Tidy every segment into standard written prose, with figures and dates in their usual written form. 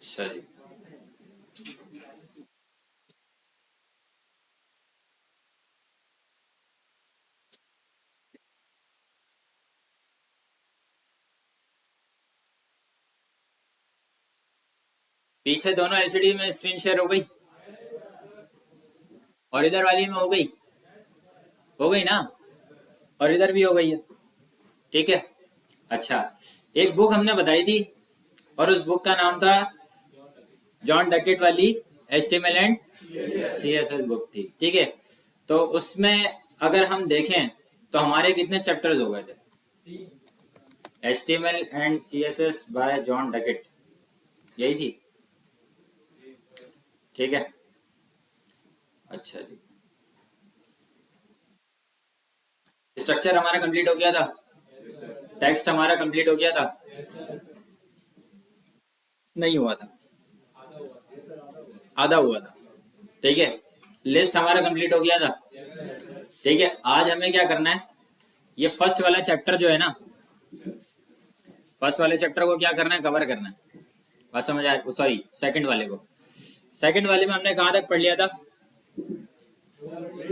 अच्छा जी। पीछे दोनों एलसीडी में स्क्रीन शेयर हो गई और इधर वाली में हो गई ना, और इधर भी हो गई है। ठीक है। अच्छा, एक बुक हमने बताई थी और उस बुक का नाम था जॉन डकेट वाली HTML एंड CSS बुक थी। ठीक है। तो उसमें अगर हम देखें तो हमारे कितने चैप्टर्स हो गए थे? HTML and CSS bye John Duckett, यही थी। ठीक है। अच्छा जी। स्ट्रक्चर हमारा कंप्लीट हो गया था, टेक्स्ट हमारा कंप्लीट हो गया था, नहीं हुआ था, आधा हुआ था। ठीक है। लिस्ट हमारा कंप्लीट हो गया था। ठीक है। आज हमें क्या करना है, ये फर्स्ट वाला चैप्टर जो है ना, फर्स्ट वाले चैप्टर को क्या करना है, कवर करना है। बात समझ आए? सॉरी, सेकंड वाले को। सेकंड वाले में हमने कहाँ तक पढ़ लिया था?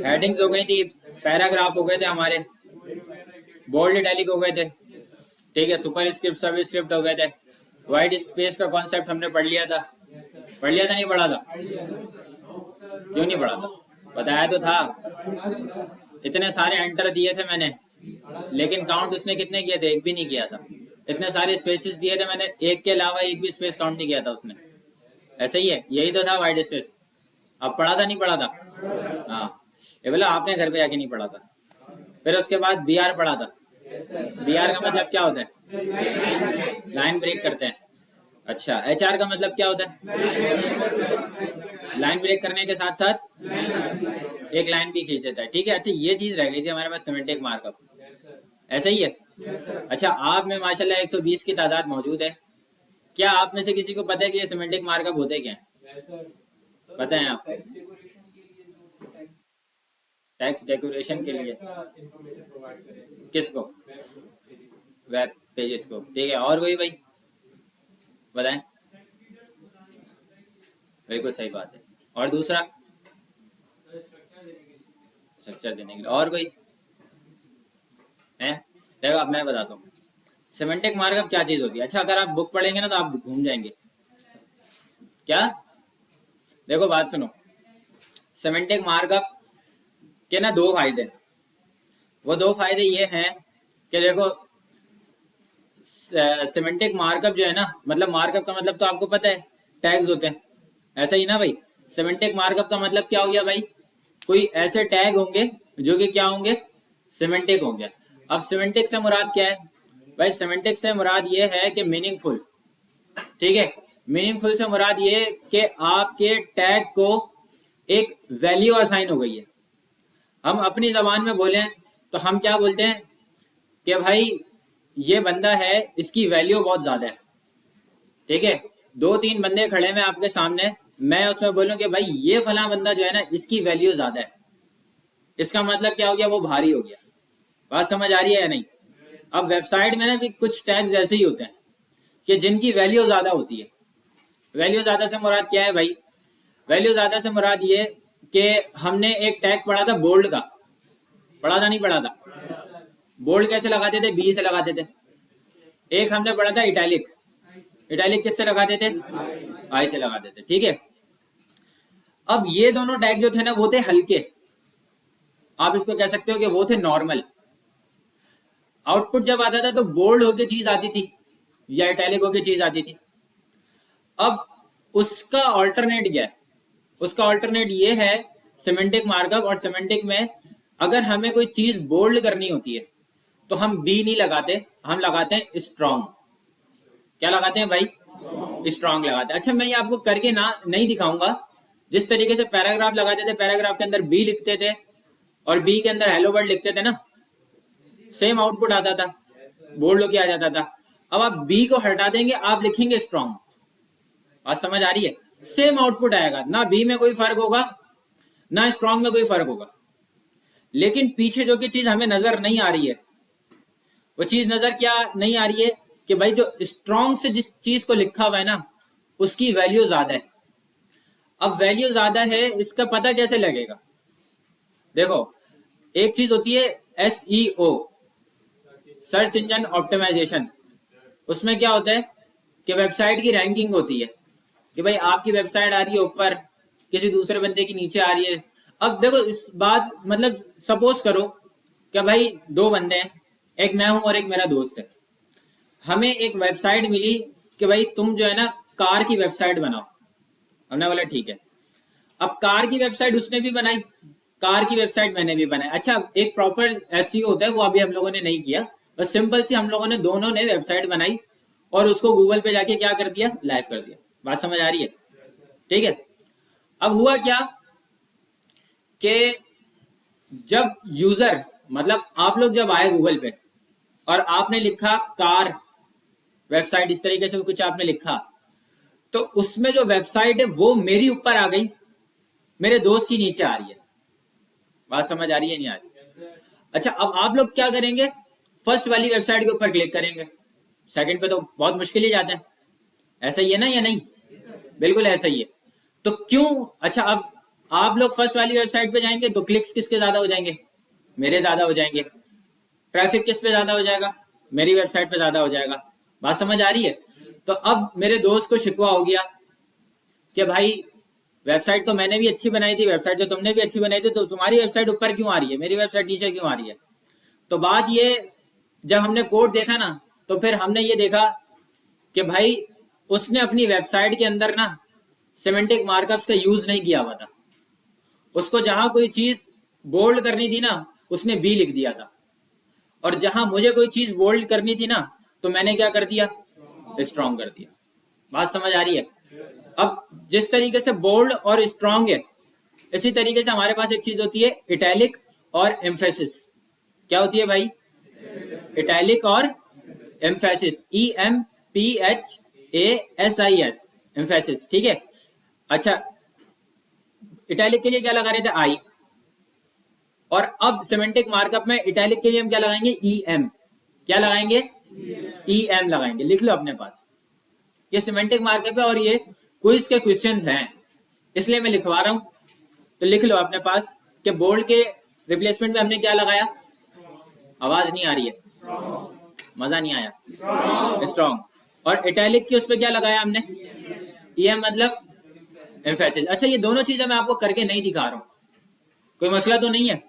हेडिंग्स हो गई थी, पैराग्राफ हो गए थे हमारे, बोल्ड इटैलिक हो गए थे। ठीक है। सुपर स्क्रिप्ट सब स्क्रिप्ट हो गए थे। वाइट स्पेस का कॉन्सेप्ट हमने पढ़ लिया था। पढ़ लिया था नहीं पढ़ा था? क्यों नहीं पढ़ा था? बताया तो था। इतने सारे एंटर दिए थे मैंने, लेकिन काउंट उसने कितने किए थे? एक भी नहीं किया था। इतने सारे स्पेसेस दिए थे मैंने, एक के अलावा एक भी स्पेस काउंट नहीं किया था उसने। ऐसा ही है, यही तो था वाइड स्पेस। अब पढ़ा था नहीं पढ़ा था? हाँ, ये बोला आपने घर पे जाके नहीं पढ़ा था। फिर उसके बाद BR पढ़ा था। BR का मतलब क्या होता है? लाइन ब्रेक करते हैं। अच्छा, HR का मतलब क्या होता है? लाइन ब्रेक करने के साथ साथ एक लाइन भी खींच देता है। ठीक है। अच्छा, ये चीज रह गई थी हमारे पास, सिमेंटिक मार्कअप। ऐसा ही है। अच्छा, आप में माशाल्लाह 120 की तादाद मौजूद है। क्या आप में से किसी को पता है कि ये सिमेंटिक मार्कअप होते क्या है? पता है आपको? टैक्स डेकोरेशन के लिए किसको? वेब पेजेस को। ठीक है। और कोई भाई बताएं? बिल्कुल सही बात है। और दूसरा, स्ट्रक्चर देने के लिए। और कोई है? देखो अब मैं बताता हूँ सिमेंटिक मार्कअप क्या चीज होती है। अच्छा, अगर आप बुक पढ़ेंगे ना तो आप घूम जाएंगे। क्या? देखो बात सुनो, सिमेंटिक मार्कअप के ना दो फायदे हैं। वो दो फायदे ये हैं कि देखो, सिमेंटिक मार्कअप जो है ना, मतलब मार्कअप का मतलब तो आपको पता है, टैग्स होते हैं। ऐसा ही ना भाई? सिमेंटिक मार्कअप का मतलब क्या हो गया भाई? कोई ऐसे टैग होंगे जो कि क्या होंगे? सिमेंटिक होंगे। अब सिमेंटिक से मुराद क्या है भाई? सिमेंटिक से मुराद ये है कि मीनिंगफुल। ठीक है। मीनिंगफुल से मुराद ये कि आपके टैग को एक वैल्यू असाइन हो गई है। हम अपनी जबान में बोलें तो हम क्या बोलते हैं कि भाई ये बंदा है, इसकी वैल्यू बहुत ज्यादा है। ठीक है। दो तीन बंदे खड़े हैं आपके सामने, मैं उसमें बोलूं कि भाई ये फला बंदा जो है ना, इसकी वैल्यू ज्यादा है। इसका मतलब क्या हो गया? वो भारी हो गया। बात समझ आ रही है या नहीं? अब वेबसाइट में ना भी कुछ टैग्स ऐसे ही होते हैं कि जिनकी वैल्यू ज्यादा होती है। वैल्यू ज्यादा से मुराद क्या है भाई? वैल्यू ज्यादा से मुराद ये कि हमने एक टैग पढ़ा था बोल्ड का। पढ़ा था नहीं पढ़ा था? बोल्ड कैसे लगाते थे? बी से लगाते थे। एक हमने पढ़ा था इटैलिक। इटैलिक किससे लगाते थे? आई से लगाते थे। ठीक है। अब ये दोनों टैग जो थे ना, वो थे हल्के। आप इसको कह सकते हो कि वो थे नॉर्मल। आउटपुट जब आता था तो बोल्ड होके चीज आती थी या इटैलिक होके चीज आती थी। अब उसका ऑल्टरनेट क्या है? उसका ऑल्टरनेट ये है सिमेंटिक मार्कअप। और सिमेंटिक में अगर हमें कोई चीज बोल्ड करनी होती है तो हम बी नहीं लगाते, हम लगाते हैं स्ट्रॉन्ग। क्या लगाते हैं भाई? स्ट्रॉन्ग लगाते हैं। अच्छा, मैं ये आपको करके ना नहीं दिखाऊंगा। जिस तरीके से पैराग्राफ लगाते थे, पैराग्राफ के अंदर बी लिखते थे और बी के अंदर हेलो वर्ल्ड लिखते थे ना, सेम आउटपुट आता था, बोल्ड होके आ जाता था। अब आप बी को हटा देंगे, आप लिखेंगे स्ट्रॉन्ग। बात समझ आ रही है? सेम आउटपुट आएगा, ना बी में कोई फर्क होगा ना स्ट्रॉन्ग में कोई फर्क होगा। लेकिन पीछे जो की चीज हमें नजर नहीं आ रही है, वो चीज नजर क्या नहीं आ रही है कि भाई जो स्ट्रॉन्ग से जिस चीज को लिखा हुआ है ना, उसकी वैल्यू ज्यादा है। अब वैल्यू ज्यादा है, इसका पता कैसे लगेगा? देखो, एक चीज होती है SEO, सर्च इंजन ऑप्टिमाइजेशन। उसमें क्या होता है कि वेबसाइट की रैंकिंग होती है कि भाई आपकी वेबसाइट आ रही है ऊपर, किसी दूसरे बंदे की नीचे आ रही है। अब देखो इस बात, मतलब सपोज करो कि भाई दो बंदे हैं, एक मैं हूं और एक मेरा दोस्त है। हमें एक वेबसाइट मिली कि भाई तुम जो है ना कार की वेबसाइट बनाओ। हमने बोला ठीक है। अब कार की वेबसाइट उसने भी बनाई, कार की वेबसाइट मैंने भी बनाई। अच्छा, एक प्रॉपर SEO होता है, वो अभी हम लोगों ने नहीं किया। बस सिंपल सी हम लोगों ने दोनों ने वेबसाइट बनाई और उसको गूगल पे जाके क्या कर दिया, लाइव कर दिया। बात समझ आ रही है? ठीक है। अब हुआ क्या कि जब यूजर, मतलब आप लोग जब आए गूगल पे और आपने लिखा कार वेबसाइट, इस तरीके से कुछ आपने लिखा, तो उसमें जो वेबसाइट है वो मेरी ऊपर आ गई, मेरे दोस्त की नीचे आ रही है। बात समझ आ रही है नहीं आ रही? अच्छा, अब आप लोग क्या करेंगे, फर्स्ट वाली वेबसाइट के ऊपर क्लिक करेंगे, सेकंड पे तो बहुत मुश्किल ही जाता है। ऐसा ही है ना या नहीं? बिल्कुल ऐसा ही है। तो क्यों? अच्छा, अब आप लोग फर्स्ट वाली वेबसाइट पे जाएंगे तो क्लिक्स किसके ज्यादा हो जाएंगे? मेरे ज्यादा हो जाएंगे। ट्रैफिक किस पे ज्यादा हो जाएगा? मेरी वेबसाइट पे ज्यादा हो जाएगा। बात समझ आ रही है? तो अब मेरे दोस्त को शिकवा हो गया कि भाई वेबसाइट तो मैंने भी अच्छी बनाई थी, वेबसाइट तो तुमने भी अच्छी बनाई थी, तो तुम्हारी वेबसाइट ऊपर क्यों आ रही है, मेरी वेबसाइट नीचे क्यों आ रही है? तो बात ये, जब हमने कोड देखा ना, तो फिर हमने ये देखा कि भाई उसने अपनी वेबसाइट के अंदर ना सिमेंटिक मार्कअप्स का यूज नहीं किया हुआ था। उसको जहां कोई चीज बोल्ड करनी थी ना, उसने बी लिख दिया था। और जहां मुझे कोई चीज बोल्ड करनी थी ना, तो मैंने क्या कर दिया, स्ट्रॉन्ग कर दिया। बात समझ आ रही है? अब जिस तरीके से बोल्ड और स्ट्रॉन्ग है, इसी तरीके से हमारे पास एक चीज होती है इटैलिक और एम्फेसिस। क्या होती है भाई? इटैलिक और एम्फेसिस, EMPHASIS, एम्फेसिस। ठीक है। अच्छा, इटैलिक के लिए क्या लगा रहे थे, आई। और अब सिमेंटिक मार्कअप में इटैलिक के लिए हम क्या लगाएंगे, EM। क्या लगाएंगे? EM लगाएंगे। लिख लो अपने पास, ये सिमेंटिक मार्कअप है और ये क्विज के क्वेश्चंस हैं, इसलिए मैं लिखवा रहा हूं। तो लिख लो अपने पास कि बोल्ड के रिप्लेसमेंट में हमने क्या लगाया। आवाज नहीं आ रही है, मजा नहीं आया। स्ट्रॉन्ग। और इटैलिक की उस पर क्या लगाया हमने, EM मतलब एम्फेसिस। अच्छा, ये दोनों चीजें मैं आपको करके नहीं दिखा रहा हूं, कोई मसला तो नहीं है?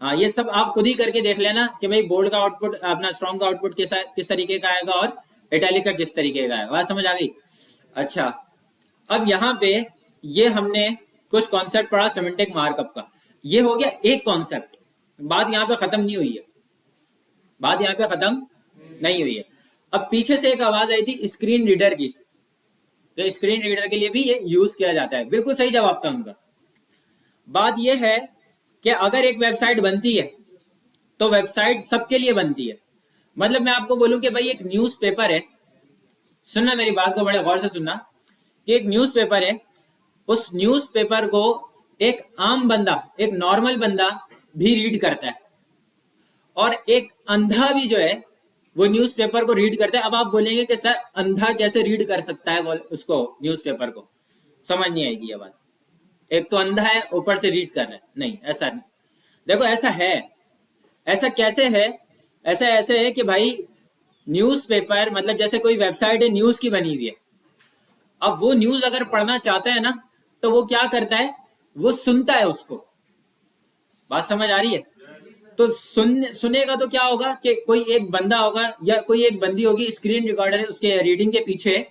हाँ, ये सब आप खुद ही करके देख लेना कि भाई बोल्ड का आउटपुट, अपना स्ट्रॉन्ग का आउटपुट किस तरीके का आएगा और इटैलिक का किस तरीके का आएगा। बात समझ आ गई? अच्छा, अब यहाँ पे ये हमने कुछ कॉन्सेप्ट पढ़ा सिमेंटिक मार्कअप का, ये हो गया एक कॉन्सेप्ट। बात यहाँ पे खत्म नहीं हुई है, बात यहाँ पे खत्म नहीं हुई है। अब पीछे से एक आवाज आई थी स्क्रीन रीडर की, तो स्क्रीन रीडर के लिए भी ये यूज किया जाता है। बिल्कुल सही जवाब था उनका। बात यह है कि अगर एक वेबसाइट बनती है तो वेबसाइट सबके लिए बनती है। मतलब मैं आपको बोलूं कि भाई एक न्यूज़पेपर है, सुनना मेरी बात को बड़े गौर से सुनना, कि एक न्यूज़पेपर है, उस न्यूज़पेपर को एक आम बंदा, एक नॉर्मल बंदा भी रीड करता है, और एक अंधा भी जो है वो न्यूज़पेपर को रीड करता है। अब आप बोलेंगे कि सर अंधा कैसे रीड कर सकता है उसको, न्यूज़पेपर को? समझ नहीं आएगी ये बात। एक तो अंधा है, ऊपर से रीड कर रहा है, नहीं ऐसा नहीं। देखो ऐसा है। ऐसा कैसे है? ऐसा ऐसे है कि भाई न्यूज़पेपर, मतलब जैसे कोई वेबसाइट है न्यूज़ की बनी हुई है, अब वो न्यूज़ अगर पढ़ना चाहता है ना, तो वो क्या करता है, वो सुनता है उसको। बात समझ आ रही है? तो सुनेगा तो क्या होगा कि कोई एक बंदा होगा या कोई एक बंदी होगी, स्क्रीन रिकॉर्डर है उसके रीडिंग के पीछे,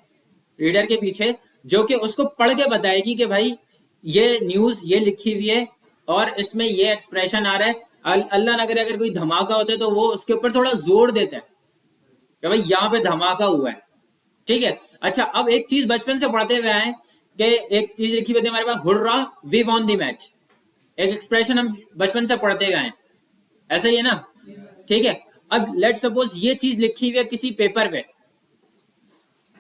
रीडर के पीछे, जो कि उसको पढ़ के बताएगी कि भाई ये न्यूज ये लिखी हुई है और इसमें ये एक्सप्रेशन आ रहा है। अल्लाह ना करे अगर कोई धमाका होता है तो वो उसके ऊपर थोड़ा जोर देता है कि भाई यहाँ पे धमाका हुआ है। ठीक है। अच्छा, अब एक चीज बचपन से पढ़ते हुए आए कि एक चीज लिखी हुई थी हमारे पास, hurrah we won the match. एक एक्सप्रेशन हम बचपन से पढ़ते हुए आए, ऐसा ही है ना? ठीक है। अब लेट सपोज ये चीज लिखी हुई है किसी पेपर पे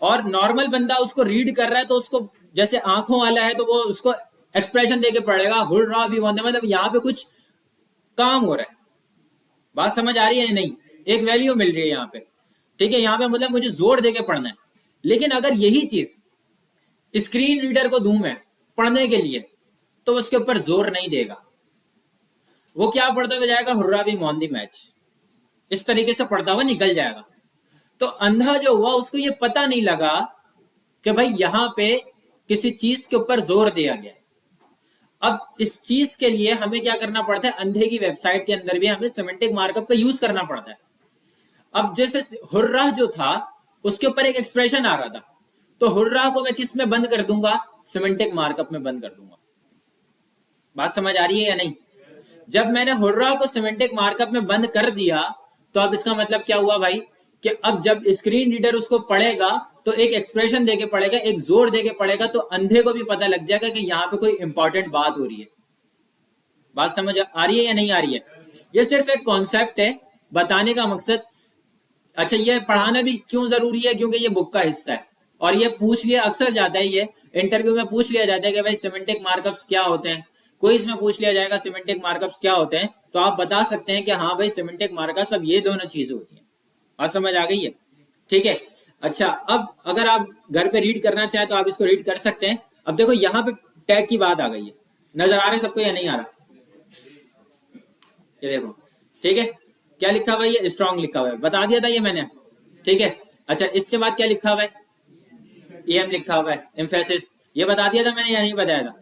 और नॉर्मल बंदा उसको रीड कर रहा है, तो उसको जैसे आंखों वाला है तो वो उसको एक्सप्रेशन देके पढ़ेगा, हुर्रा वी वॉन, मतलब यहाँ पे कुछ काम हो रहा है। बात समझ आ रही है? नहीं, एक वैल्यू मिल रही है यहाँ पे। ठीक है, यहाँ पे मतलब मुझे जोर देके पढ़ना है। लेकिन अगर यही चीज स्क्रीन रीडर को दूं मैं पढ़ने के लिए, तो उसके ऊपर जोर नहीं देगा, वो क्या पढ़ता हुआ जाएगा, हुर्रा भी मोन दी मैच, इस तरीके से पढ़ता हुआ निकल जाएगा। तो अंधा जो हुआ उसको ये पता नहीं लगा कि भाई यहां पे किसी चीज के ऊपर जोर दिया गया। अब इस चीज के लिए हमें क्या करना पड़ता है, अंधे की वेबसाइट के अंदर भी हमें सिमेंटिक मार्कअप का यूज करना पड़ता है। अब जैसे हुर्रा जो था उसके ऊपर एक एक्सप्रेशन आ रहा था, तो हुर्रा को मैं किस में बंद कर दूंगा, सिमेंटिक मार्कअप में बंद कर दूंगा। बात समझ आ रही है या नहीं? जब मैंने हुर्रा को सिमेंटिक मार्कअप में बंद कर दिया, तो अब इसका मतलब क्या हुआ भाई, कि अब जब स्क्रीन रीडर उसको पढ़ेगा तो एक एक्सप्रेशन देके पढ़ेगा, एक जोर देके पढ़ेगा, तो अंधे को भी पता लग जाएगा कि यहाँ पे कोई इंपॉर्टेंट बात हो रही है। बात समझ आ रही है या नहीं आ रही है? ये सिर्फ एक कॉन्सेप्ट है, बताने का मकसद। अच्छा, ये पढ़ाना भी क्यों जरूरी है, क्योंकि ये बुक का हिस्सा है और ये पूछ लिया अक्सर जाता है, ये इंटरव्यू में पूछ लिया जाता है कि भाई सिमेंटिक मार्कअप्स क्या होते हैं, कोई इसमें पूछ लिया जाएगा सिमेंटिक मार्कअप्स क्या होते हैं, तो आप बता सकते हैं कि हाँ भाई सिमेंटिक मार्कअप्स अब ये दोनों चीजें होती हैं। बात समझ आ गई है? ठीक है। अच्छा, अब अगर आप घर पे रीड करना चाहें तो आप इसको रीड कर सकते हैं। अब देखो यहाँ पे टैग की बात आ गई है, नजर आ रहा है सबको या नहीं आ रहा? ये देखो, ठीक है, क्या लिखा हुआ है, ये स्ट्रॉन्ग लिखा हुआ है, बता दिया था ये मैंने, ठीक है। अच्छा, इसके बाद क्या लिखा हुआ है, एम लिखा हुआ है, एम्फेसिस, ये बता दिया था मैंने या नहीं बताया था?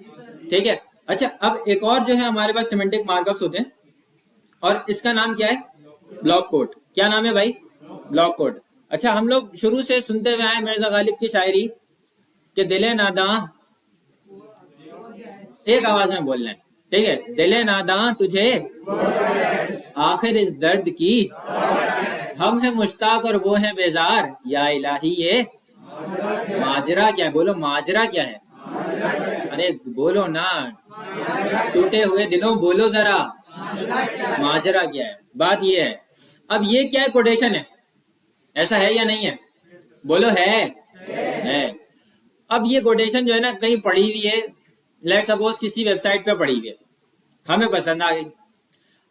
ठीक है। अच्छा, अब एक और जो है हमारे पास सिमेंटिक मार्कअप्स होते हैं और इसका नाम क्या है, ब्लॉक कोड। क्या नाम है भाई, ब्लॉक कोड। अच्छा, हम लोग शुरू से सुनते हुए आए मिर्जा गालिब की शायरी कि दिले नादा, एक आवाज में बोलना है, ठीक है, दिले नादा तुझे आखिर इस दर्द की, हम है मुश्ताक और वो है बेजार, या इलाही ये माजरा क्या है, बोलो माजरा क्या है, अरे बोलो ना, टूटे हुए दिलों बोलो जरा, माजरा क्या है। बात ये है, अब ये क्या है, कोटेशन है, ऐसा है या नहीं है, बोलो है। अब ये कोटेशन जो है ना कहीं पढ़ी हुई है, लेट सपोज किसी वेबसाइट पे पढ़ी हुई है, हमें पसंद आ गई,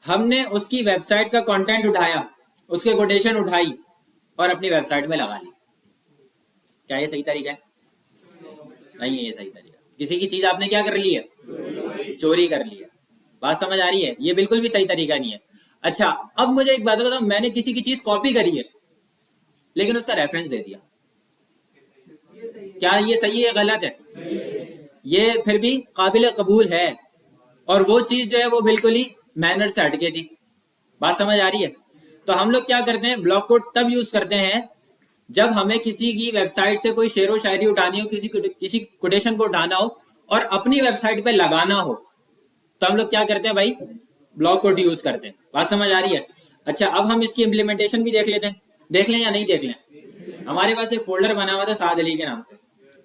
हमने उसकी वेबसाइट का कंटेंट उठाया, उसके कोटेशन उठाई और अपनी वेबसाइट में लगा ली। क्या ये सही तरीका है? नहीं है ये सही तरीका। किसी की चीज आपने क्या कर ली है, चोरी कर ली है। बात समझ आ रही है? ये बिल्कुल भी सही तरीका नहीं है। अच्छा, अब मुझे एक बात बताओ, मैंने किसी की चीज कॉपी करी है लेकिन उसका रेफरेंस दे दिया, क्या ये सही है गलत है? ये फिर भी काबिल कबूल है और वो चीज जो है वो बिल्कुल ही मैनर से हटके थी। बात समझ आ रही है? तो हम लोग क्या करते हैं, ब्लॉक कोड तब यूज करते हैं जब हमें किसी की वेबसाइट से कोई शेर व शायरी उठानी हो, किसी कोटेशन को उठाना हो और अपनी वेबसाइट पे लगाना हो, तो हम लोग क्या करते हैं भाई, ब्लॉक कोड यूज करते हैं। बात समझ आ रही है? अच्छा, अब हम इसकी इम्प्लीमेंटेशन भी देख लेते हैं, देख लें या नहीं देख लें। हमारे पास एक फोल्डर बना हुआ था साद अली के नाम से,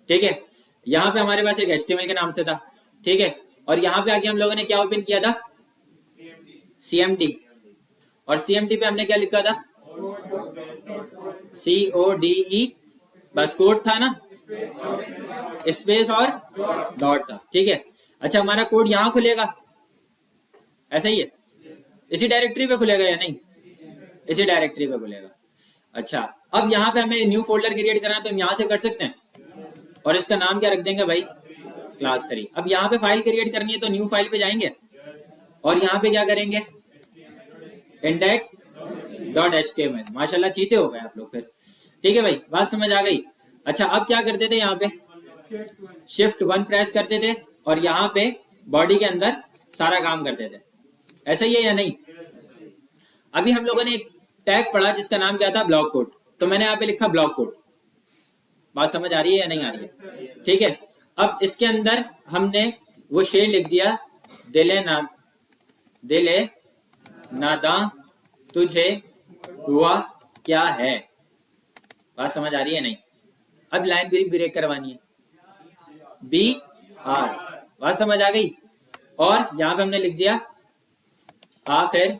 ठीक है, यहाँ पे हमारे पास एक HTML के नाम से था, ठीक है, और यहाँ पे आके हम लोगों ने क्या ओपन किया था, CMD, और CMD पे हमने क्या लिखा था, CODE, बस कोड था ना, स्पेस और डॉट था, ठीक है। अच्छा, हमारा कोड यहाँ खुलेगा, ऐसा ही है, इसी डायरेक्टरी पे खुलेगा या नहीं, इसी डायरेक्टरी पे खुलेगा। अच्छा, अब यहाँ पे हमें न्यू फोल्डर क्रिएट करना है तो हम यहाँ से कर सकते हैं और इसका नाम क्या रख देंगे भाई, क्लास 3। अब यहाँ पे फाइल क्रिएट करनी है तो न्यू फाइल पे जाएंगे और यहाँ पे क्या करेंगे, index.html। माशाल्लाह चीते हो गए आप लोग फिर, ठीक है भाई, बात समझ आ गई। अच्छा, अब क्या करते थे, यहाँ पे Shift 1 प्रेस करते थे और यहाँ पे बॉडी के अंदर सारा काम करते थे, ऐसा ही है या नहीं? अभी हम लोगों ने एक टैग पढ़ा जिसका नाम क्या था, ब्लॉक कोड, तो मैंने यहाँ पे लिखा ब्लॉक कोड। बात समझ आ रही है या नहीं आ रही है? ठीक है। अब इसके अंदर हमने वो शेर लिख दिया, दिले नादा तुझे हुआ क्या है। बात समझ आ रही है नहीं? अब लाइन ब्रेक करवानी है, BR। बात समझ आ गई? और यहां पे हमने लिख दिया आखिर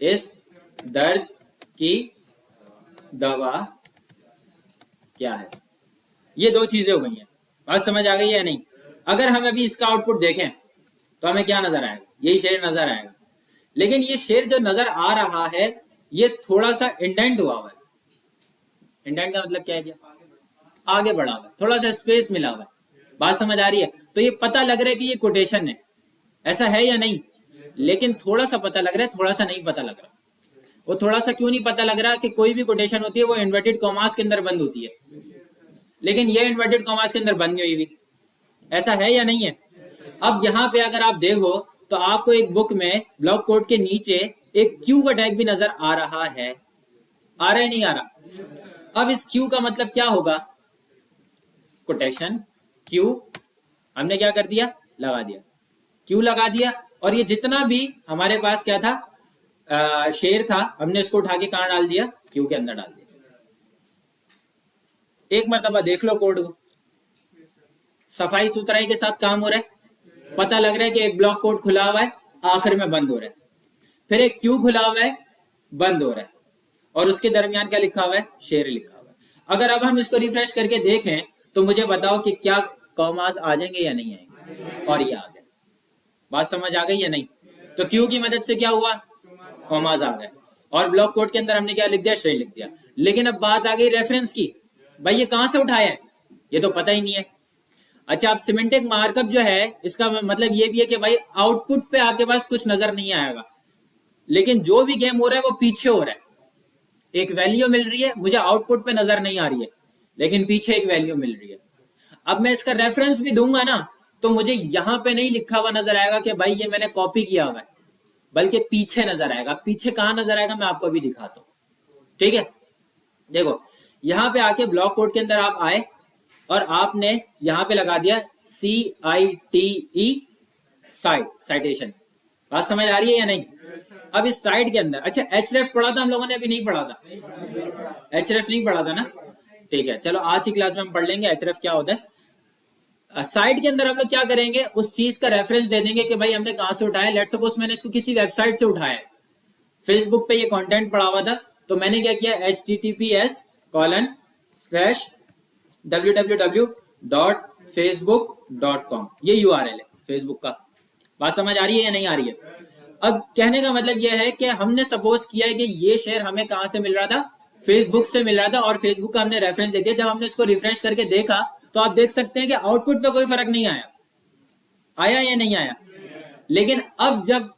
इस दर्द की दवा क्या है। ये दो चीजें हो गई हैं। बात समझ आ गई है या नहीं? अगर हम अभी इसका आउटपुट देखें तो हमें क्या नजर आएगा, यही शेर नजर आएगा, लेकिन ये शेर जो नजर आ रहा है ये थोड़ा सा इंडेंट हुआ हुआ है। इंडेंट का मतलब क्या है, क्या आगे बढ़ा हुआ है, थोड़ा सा स्पेस मिला हुआ है, बात समझ आ रही है? तो ये पता लग रहा है कि ये कोटेशन है, ऐसा है या नहीं? लेकिन थोड़ा सा पता लग रहा है, थोड़ा सा नहीं पता लग रहा। वो थोड़ा सा क्यों नहीं पता लग रहा कि कोई भी कोटेशन होती है वो इन्वर्टेड कॉमास के अंदर बंद होती है, लेकिन ये इन्वर्टेड कॉमास के अंदर बंद नहीं हुई, ऐसा है या नहीं है? अब यहाँ पे अगर आप देखो तो आपको एक बुक में ब्लॉक कोड के नीचे एक क्यू का टैग भी नजर आ रहा है नहीं आ रहा? अब इस क्यू का मतलब क्या होगा? कोटेशन क्यू हमने क्या कर दिया, लगा दिया, क्यू लगा दिया, और ये जितना भी हमारे पास क्या था, शेर था, हमने इसको उठा के कहां डाल दिया, क्यू के अंदर डाल दिया। एक मरतबा देख लो कोड को, सफाई सुथराई के साथ काम हो रहा है, पता लग रहा है कि एक ब्लॉक कोड खुला हुआ है, आखिर में बंद हो रहा है, फिर एक क्यू खुला हुआ है, बंद हो रहा है, और उसके दरमियान क्या लिखा हुआ है, शेर लिखा हुआ है। अगर अब हम इसको रिफ्रेश करके देखें तो मुझे बताओ कि क्या कॉमास आ जाएंगे या नहीं आएंगे, और ये आ गए। बात समझ आ गई या नहीं? तो क्यू की मदद से क्या हुआ, कॉमास आ गए, और ब्लॉक कोड के अंदर हमने क्या लिख दिया, शेर लिख दिया। लेकिन अब बात आ गई रेफरेंस की, भाई ये कहां से उठाया है, ये तो पता ही नहीं है। अच्छा, अब सिमेंटिक मार्कअप जो है इसका मतलब ये भी है कि भाई आउटपुट पे आपके पास कुछ नजर नहीं आएगा, लेकिन जो भी गेम हो रहा है वो पीछे हो रहा है, एक वैल्यू मिल रही है, मुझे आउटपुट पे नजर नहीं आ रही है, लेकिन पीछे एक वैल्यू मिल रही है। अब मैं इसका रेफरेंस भी दूंगा ना, तो मुझे यहां पे नहीं लिखा हुआ नजर आएगा कि भाई ये मैंने कॉपी किया हुआ है, बल्कि पीछे नजर आएगा। पीछे कहां नजर आएगा, मैं आपको अभी दिखाता हूं। ठीक है, देखो यहां पे आके ब्लॉक कोड के अंदर आप आए और आपने यहां पे लगा दिया CITE साइटेशन। बात समझ आ रही है या नहीं? अब इस साइट के अंदर, अच्छा href पढ़ा था हम लोगों ने, अभी नहीं पढ़ा था, href नहीं पढ़ा था ना? ठीक है, चलो आज की क्लास में हम पढ़ लेंगे href क्या होता है। साइट के अंदर हम लोग क्या करेंगे, उस चीज का रेफरेंस दे देंगे कि भाई हमने कहां से उठाया। लेट्स सपोज मैंने इसको किसी वेबसाइट से उठाया है, फेसबुक पे ये कंटेंट पड़ा हुआ था, तो मैंने क्या किया, https://www.facebook.com, ये URL है फेसबुक का। बात समझ आ रही है या नहीं आ रही है? अब कहने का मतलब यह है कि हमने सपोज किया है कि ये शेयर हमें कहां से मिल रहा था, फेसबुक से मिल रहा था, और फेसबुक का हमने रेफरेंस दे दिया। जब हमने इसको रिफ्रेश करके देखा तो आप देख सकते हैं कि आउटपुट पे कोई फर्क नहीं आया, आया या नहीं आया? लेकिन अब जब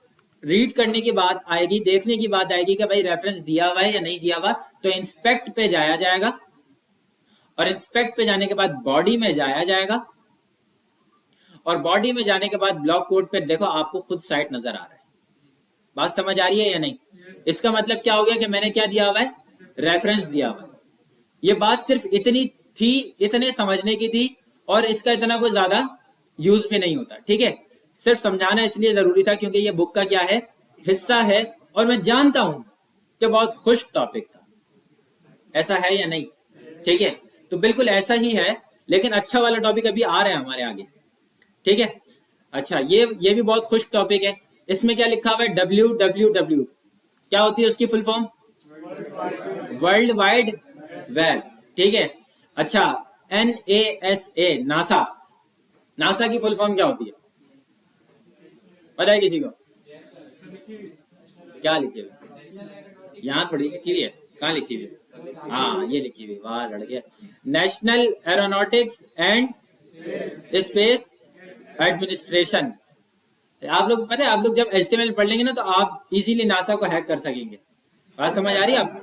रीड करने की बात आएगी, देखने की बात आएगी कि भाई रेफरेंस दिया हुआ है या नहीं दिया हुआ, तो इंस्पेक्ट पे जाया जाएगा, और इंस्पेक्ट पे जाने के बाद बॉडी में जाया जाएगा, और बॉडी में जाने के बाद ब्लॉक कोड पे देखो आपको खुद साइट नजर आ रहा है। बात समझ आ रही है या नहीं? इसका मतलब क्या हो गया कि मैंने क्या दिया हुआ है, रेफरेंस दिया हुआ है। ये बात सिर्फ इतनी थी, इतने समझने की थी, और इसका इतना कोई ज्यादा यूज भी नहीं होता। ठीक है, सिर्फ समझाना इसलिए जरूरी था क्योंकि ये बुक का क्या है, हिस्सा है, और मैं जानता हूं कि बहुत खुश्क टॉपिक था। ऐसा है या नहीं? ठीक है, तो बिल्कुल ऐसा ही है, लेकिन अच्छा वाला टॉपिक अभी आ रहा है हमारे आगे। ठीक है, अच्छा ये भी बहुत खुश्क टॉपिक है। इसमें क्या लिखा हुआ है, WWW क्या होती है उसकी full form, world wide web. ठीक है, अच्छा NASA, नासा, नासा की फुल फॉर्म क्या होती है, पता है किसी को? क्या लिखी हुई, यहाँ थोड़ी लिखी हुई है, कहाँ लिखी हुई है? हाँ ये लिखी हुई, वाह लड़के, national aeronautics and space administration. आप लोग पता है, आप लोग जब HTML पढ़ लेंगे ना तो आप इजीली नासा को हैक कर सकेंगे। बात समझ आ रही है? आप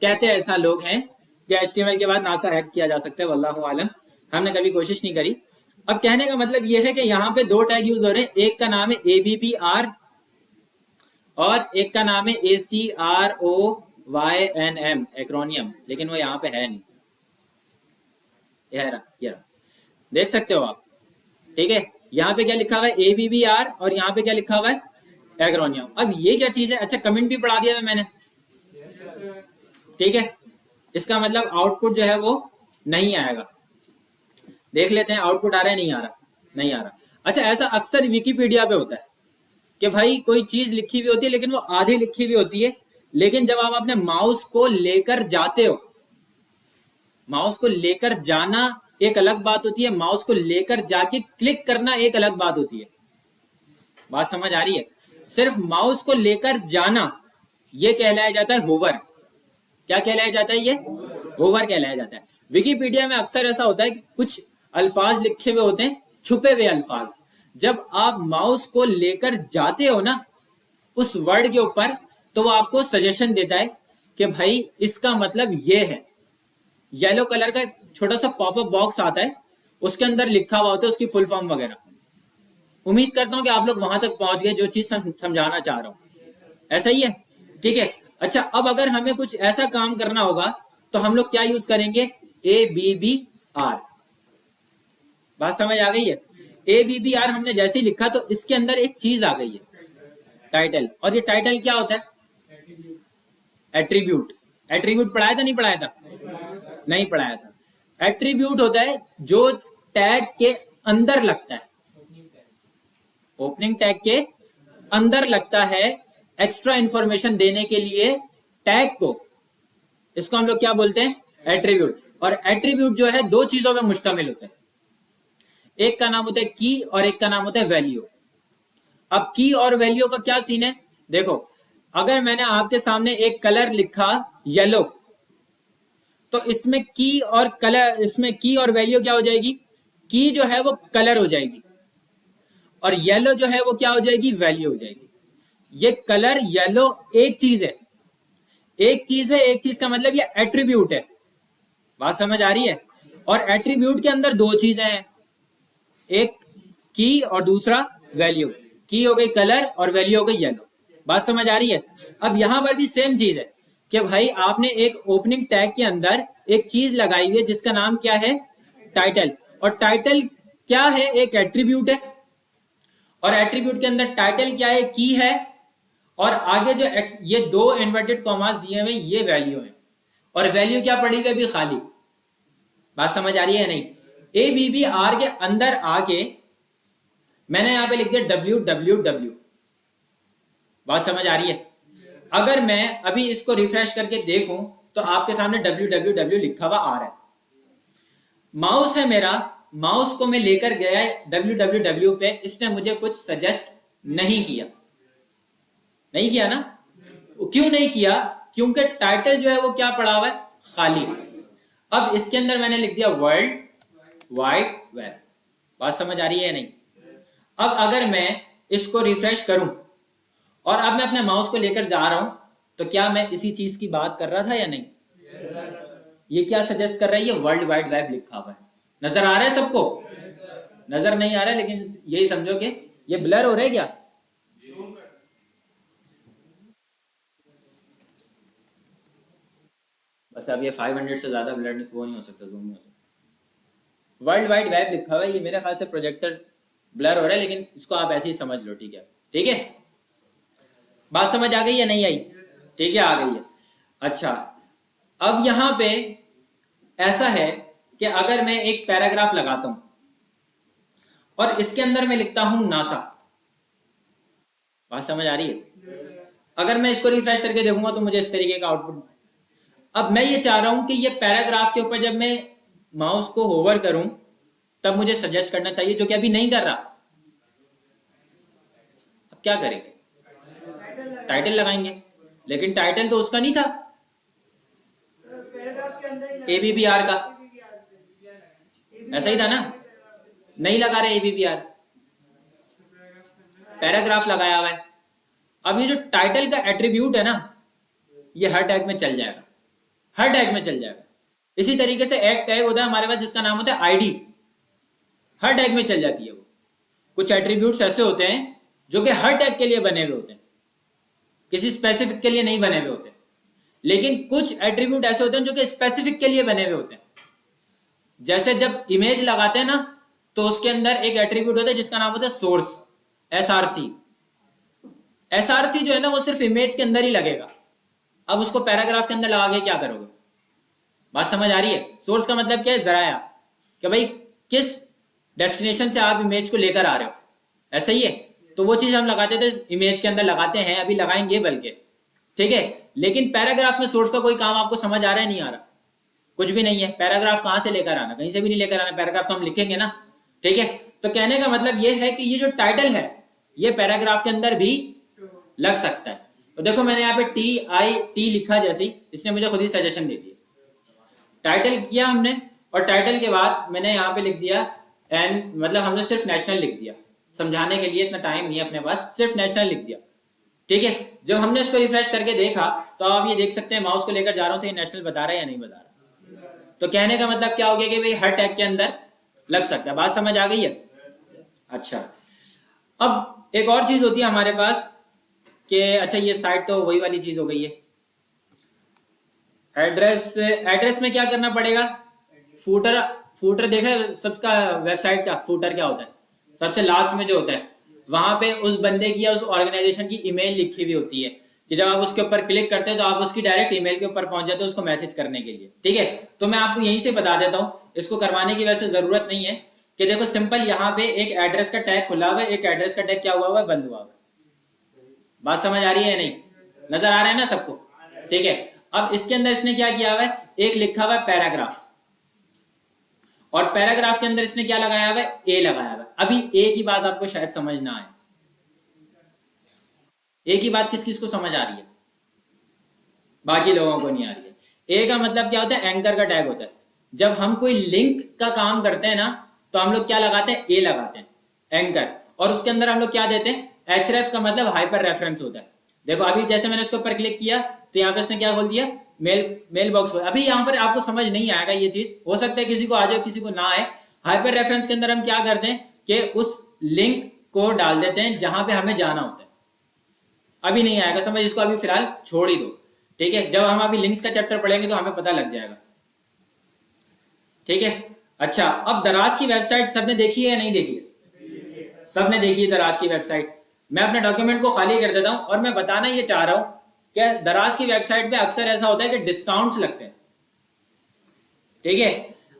कहते हैं ऐसा लोग हैं कि HTML के बाद नासा हैक किया जा सकता है, वल्लाहु आलम, हमने कभी कोशिश नहीं करी। अब कहने का मतलब यह है कि यहाँ पे दो टैग यूज हो रहे हैं, एक का नाम है ABPR और एक का नाम है ACROYNM, एक्रोनियम, लेकिन वो यहाँ पे है नहीं, ये रहा, देख सकते हो आप। ठीक है, यहाँ पे क्या लिखा हुआ है, ABBR, और यहाँ पे क्या लिखा हुआ है, एक्रोनियम। अब ये क्या चीज है? अच्छा कमेंट भी पढ़ा दिया था मैंने। ठीक है, इसका मतलब आउटपुट जो है वो नहीं आएगा। देख लेते हैं आउटपुट आ रहा है, नहीं आ रहा, नहीं आ रहा। अच्छा ऐसा अक्सर विकिपीडिया पे होता है कि भाई कोई चीज लिखी हुई होती है लेकिन वो आधी लिखी हुई होती है, लेकिन जब आप अपने माउस को लेकर जाते हो, माउस को लेकर जाना एक अलग बात होती है, माउस को लेकर जाके क्लिक करना एक अलग बात होती है। बात समझ आ रही है? सिर्फ माउस को लेकर जाना ये कहलाया जाता है होवर। क्या कहलाया जाता है? ये होवर कहलाया जाता है। विकिपीडिया में अक्सर ऐसा होता है कि कुछ अल्फाज लिखे हुए होते हैं, छुपे हुए अल्फाज। जब आप माउस को लेकर जाते हो ना उस वर्ड के ऊपर, तो वो आपको सजेशन देता है कि भाई इसका मतलब ये है। येलो कलर का छोटा सा पॉपअप बॉक्स आता है, उसके अंदर लिखा हुआ होता है उसकी फुल फॉर्म वगैरह। उम्मीद करता हूं कि आप लोग वहां तक पहुंच गए जो चीज समझाना चाह रहा हूं। ऐसा ही है, ठीक है। अच्छा, अब अगर हमें कुछ ऐसा काम करना होगा तो हम लोग क्या यूज करेंगे, ABBR। बात समझ आ गई है? ABBR हमने जैसे ही लिखा तो इसके अंदर एक चीज आ गई है, टाइटल। और ये टाइटल क्या होता है, एट्रीब्यूट। एट्रीब्यूट पढ़ाया था, नहीं पढ़ाया था? नहीं पढ़ाया था। एट्रीब्यूट होता है जो टैग के अंदर लगता है, ओपनिंग टैग के अंदर लगता है एक्स्ट्रा इंफॉर्मेशन देने के लिए टैग को। इसको हम लोग क्या बोलते हैं, एट्रीब्यूट। और एट्रीब्यूट जो है दो चीजों में मुश्तमिल होता है, एक का नाम होता है की और एक का नाम होता है वैल्यू। अब की और वैल्यू का क्या सीन है, देखो अगर मैंने आपके सामने एक कलर लिखा येलो, तो इसमें की और कलर, इसमें की और वैल्यू क्या हो जाएगी, की जो है वो कलर हो जाएगी और येलो जो है वो क्या हो जाएगी, वैल्यू हो जाएगी। ये कलर येलो एक चीज है, एक चीज है, एक चीज का मतलब ये एट्रीब्यूट है। बात समझ आ रही है? और एट्रीब्यूट के अंदर दो चीजें हैं, एक की और दूसरा वैल्यू। की हो गई कलर और वैल्यू हो गई येलो। बात समझ आ रही है? अब यहां पर भी सेम चीज है कि भाई आपने एक ओपनिंग टैग के अंदर एक चीज लगाई हुई है जिसका नाम क्या है, टाइटल। और टाइटल क्या है, एक एट्रीब्यूट है। और एट्रीब्यूट के अंदर टाइटल क्या है, की है। और आगे जो ये दो इन्वर्टेड कॉमास दिए हुए ये वैल्यू है। और वैल्यू क्या पड़ी हुई अभी, खाली। बात समझ आ रही है नहीं? ABBR के अंदर आके मैंने यहां पे लिख दिया WWW। बात समझ आ रही है? अगर मैं अभी इसको रिफ्रेश करके देखूं तो आपके सामने WWW लिखा हुआ आ रहा है। माउस है मेरा, माउस को मैं लेकर गया WWW पे, इसने मुझे कुछ सजेस्ट नहीं किया। नहीं किया ना? क्यों नहीं किया? क्योंकि टाइटल जो है वो क्या पड़ा हुआ है, खाली। अब इसके अंदर मैंने लिख दिया वर्ल्ड वाइड वेब। बात समझ आ रही है नहीं? अब अगर मैं इसको रिफ्रेश करूं और अब मैं अपने माउस को लेकर जा रहा हूं, तो क्या मैं इसी चीज की बात कर रहा था या नहीं? ये क्या सजेस्ट कर रहा है, ये वर्ल्ड वाइड वेब लिखा हुआ है। नजर आ रहा है सबको? नजर नहीं आ रहा है, लेकिन यही समझो कि ये ब्लर हो रहा है क्या? बस अब ये 500 से ज्यादा ब्लर वो नहीं हो सकता, जूम नहीं हो सकता। वर्ल्ड वाइड वेब लिखा हुआ है, ये मेरे ख्याल से प्रोजेक्टर ब्लर हो रहा है, लेकिन इसको आप ऐसे ही समझ लो, ठीक है? ठीक है, बात समझ आ गई या नहीं आई? ठीक है, आ गई है। अच्छा, अब यहां पे ऐसा है कि अगर मैं एक पैराग्राफ लगाता हूं और इसके अंदर मैं लिखता हूं नासा। बात समझ आ रही है? अगर मैं इसको रिफ्रेश करके देखूंगा तो मुझे इस तरीके का आउटपुट। अब मैं ये चाह रहा हूं कि ये पैराग्राफ के ऊपर जब मैं माउस को होवर करूं तब मुझे सजेस्ट करना चाहिए, जो कि अभी नहीं कर रहा। अब क्या करेंगे, टाइटल लगाएंगे, लेकिन टाइटल तो उसका नहीं था, ABBR का। ऐसा ही था ना? नहीं लगा रहे ABBR, पैराग्राफ लगाया हुआ है। अब ये जो टाइटल का एट्रीब्यूट है ना, ये हर टैग में चल जाएगा, हर टैग में चल जाएगा। इसी तरीके से एक टैग होता है हमारे पास जिसका नाम होता है ID, हर टैग में चल जाती है वो। कुछ एट्रीब्यूट्स ऐसे होते हैं जो कि हर टैग के लिए बने हुए होते हैं, किसी स्पेसिफिक के लिए नहीं बने हुए होते। लेकिन कुछ एट्रीब्यूट ऐसे होते हैं जो कि स्पेसिफिक के लिए बने हुए होते हैं। जैसे जब इमेज लगाते हैं ना, तो उसके अंदर एक एट्रीब्यूट होता है जिसका नाम होता है सोर्स, SRC। SRC जो है ना वो सिर्फ इमेज के अंदर ही लगेगा। अब उसको पैराग्राफ के अंदर लगा के क्या करोगे? बात समझ आ रही है? सोर्स का मतलब क्या है, जराया, कि भाई किस डेस्टिनेशन से आप इमेज को लेकर आ रहे हो, ऐसा ही है। तो वो चीज हम लगाते थे इमेज के अंदर, लगाते हैं, अभी लगाएंगे बल्कि, ठीक है। लेकिन पैराग्राफ में सोर्स का कोई काम आपको समझ आ रहा है, नहीं आ रहा? कुछ भी नहीं है। पैराग्राफ कहां से लेकर आना, कहीं से भी नहीं लेकर आना, पैराग्राफ तो हम लिखेंगे ना, ठीक है। तो कहने का मतलब ये है कि ये जो टाइटल है ये पैराग्राफ के अंदर भी लग सकता है। तो देखो मैंने यहाँ पे TIT लिखा, जैसे ही इसने मुझे खुद ही सजेशन दे दिया। टाइटल किया हमने और टाइटल के बाद मैंने यहाँ पे लिख दिया एन, मतलब हमने सिर्फ नेशनल लिख दिया, समझाने के लिए इतना टाइम नहीं है अपने पास, सिर्फ नेशनल लिख दिया। ठीक है, जब हमने इसको रिफ्रेश करके देखा तो आप ये देख सकते हैं माउस को लेकर जा रहा हूँ तो ये नेशनल बता रहा है या नहीं बता रहा। तो कहने का मतलब क्या हो गया कि भाई हर टैग के अंदर लग सकता है। बात समझ आ गई है? अच्छा, अब एक और चीज होती है हमारे पास कि अच्छा ये साइट तो वही वाली चीज हो गई है। एड्रेस में क्या करना पड़ेगा? फूटर देखा है सबका, वेबसाइट का फूटर क्या होता है? सबसे लास्ट में जो होता है वहां पे उस बंदे की या उस ऑर्गेनाइजेशन की ईमेल लिखी हुई होती है कि जब आप उसके ऊपर क्लिक करते हैं तो आप उसकी डायरेक्ट ईमेल के ऊपर पहुंच जाते हो उसको मैसेज करने के लिए। ठीक है, तो मैं आपको यहीं से बता देता हूं, इसको करवाने की वैसे जरूरत नहीं है कि देखो सिंपल यहाँ पे एक एड्रेस का टैग खुला हुआ है, एक एड्रेस का टैग क्या हुआ है? बंद हुआ हुआ है। बात समझ आ रही है या नहीं? नजर आ रहा है ना सबको? ठीक है, अब इसके अंदर इसने क्या किया हुआ है, एक लिखा हुआ है पैराग्राफ, और पैराग्राफ के अंदर इसने क्या लगाया हुआ है? ए लगाया हुआ है। अभी ए की बात आपको शायद समझ ना आए, ए की बात किस किस को समझ आ रही है? बाकी लोगों को नहीं आ रही है। ए का मतलब क्या होता है? एंकर का टैग होता है। जब हम कोई लिंक का काम करते हैं ना तो हम लोग क्या लगाते हैं? ए लगाते हैं, एंकर, और उसके अंदर हम लोग क्या देते हैं? एचरेफ का मतलब हाइपर रेफरेंस होता है। देखो अभी जैसे मैंने उसके ऊपर क्लिक किया तो यहाँ पे इसने क्या खोल दिया? Mailbox. अभी यहाँ पर आपको समझ नहीं आएगा ये चीज, हो सकता है किसी को आ जाए किसी को ना आए। हाइपर रेफरेंस के अंदर हम क्या करते हैं कि उस लिंक को डाल देते हैं जहां पे हमें जाना होता है। अभी नहीं आएगा समझ, इसको अभी फिलहाल छोड़ ही दो। ठीक है, जब हम अभी लिंक्स का चैप्टर पढ़ेंगे तो हमें पता लग जाएगा। ठीक है, अच्छा, अब दराज की वेबसाइट सबने देखी है या नहीं देखी है? सबने देखी है दराज की वेबसाइट। मैं अपने डॉक्यूमेंट को खाली कर देता हूं और मैं बताना ये चाह रहा हूं कि दराज की वेबसाइट पे अक्सर ऐसा होता है कि डिस्काउंट्स लगते हैं। ठीक है,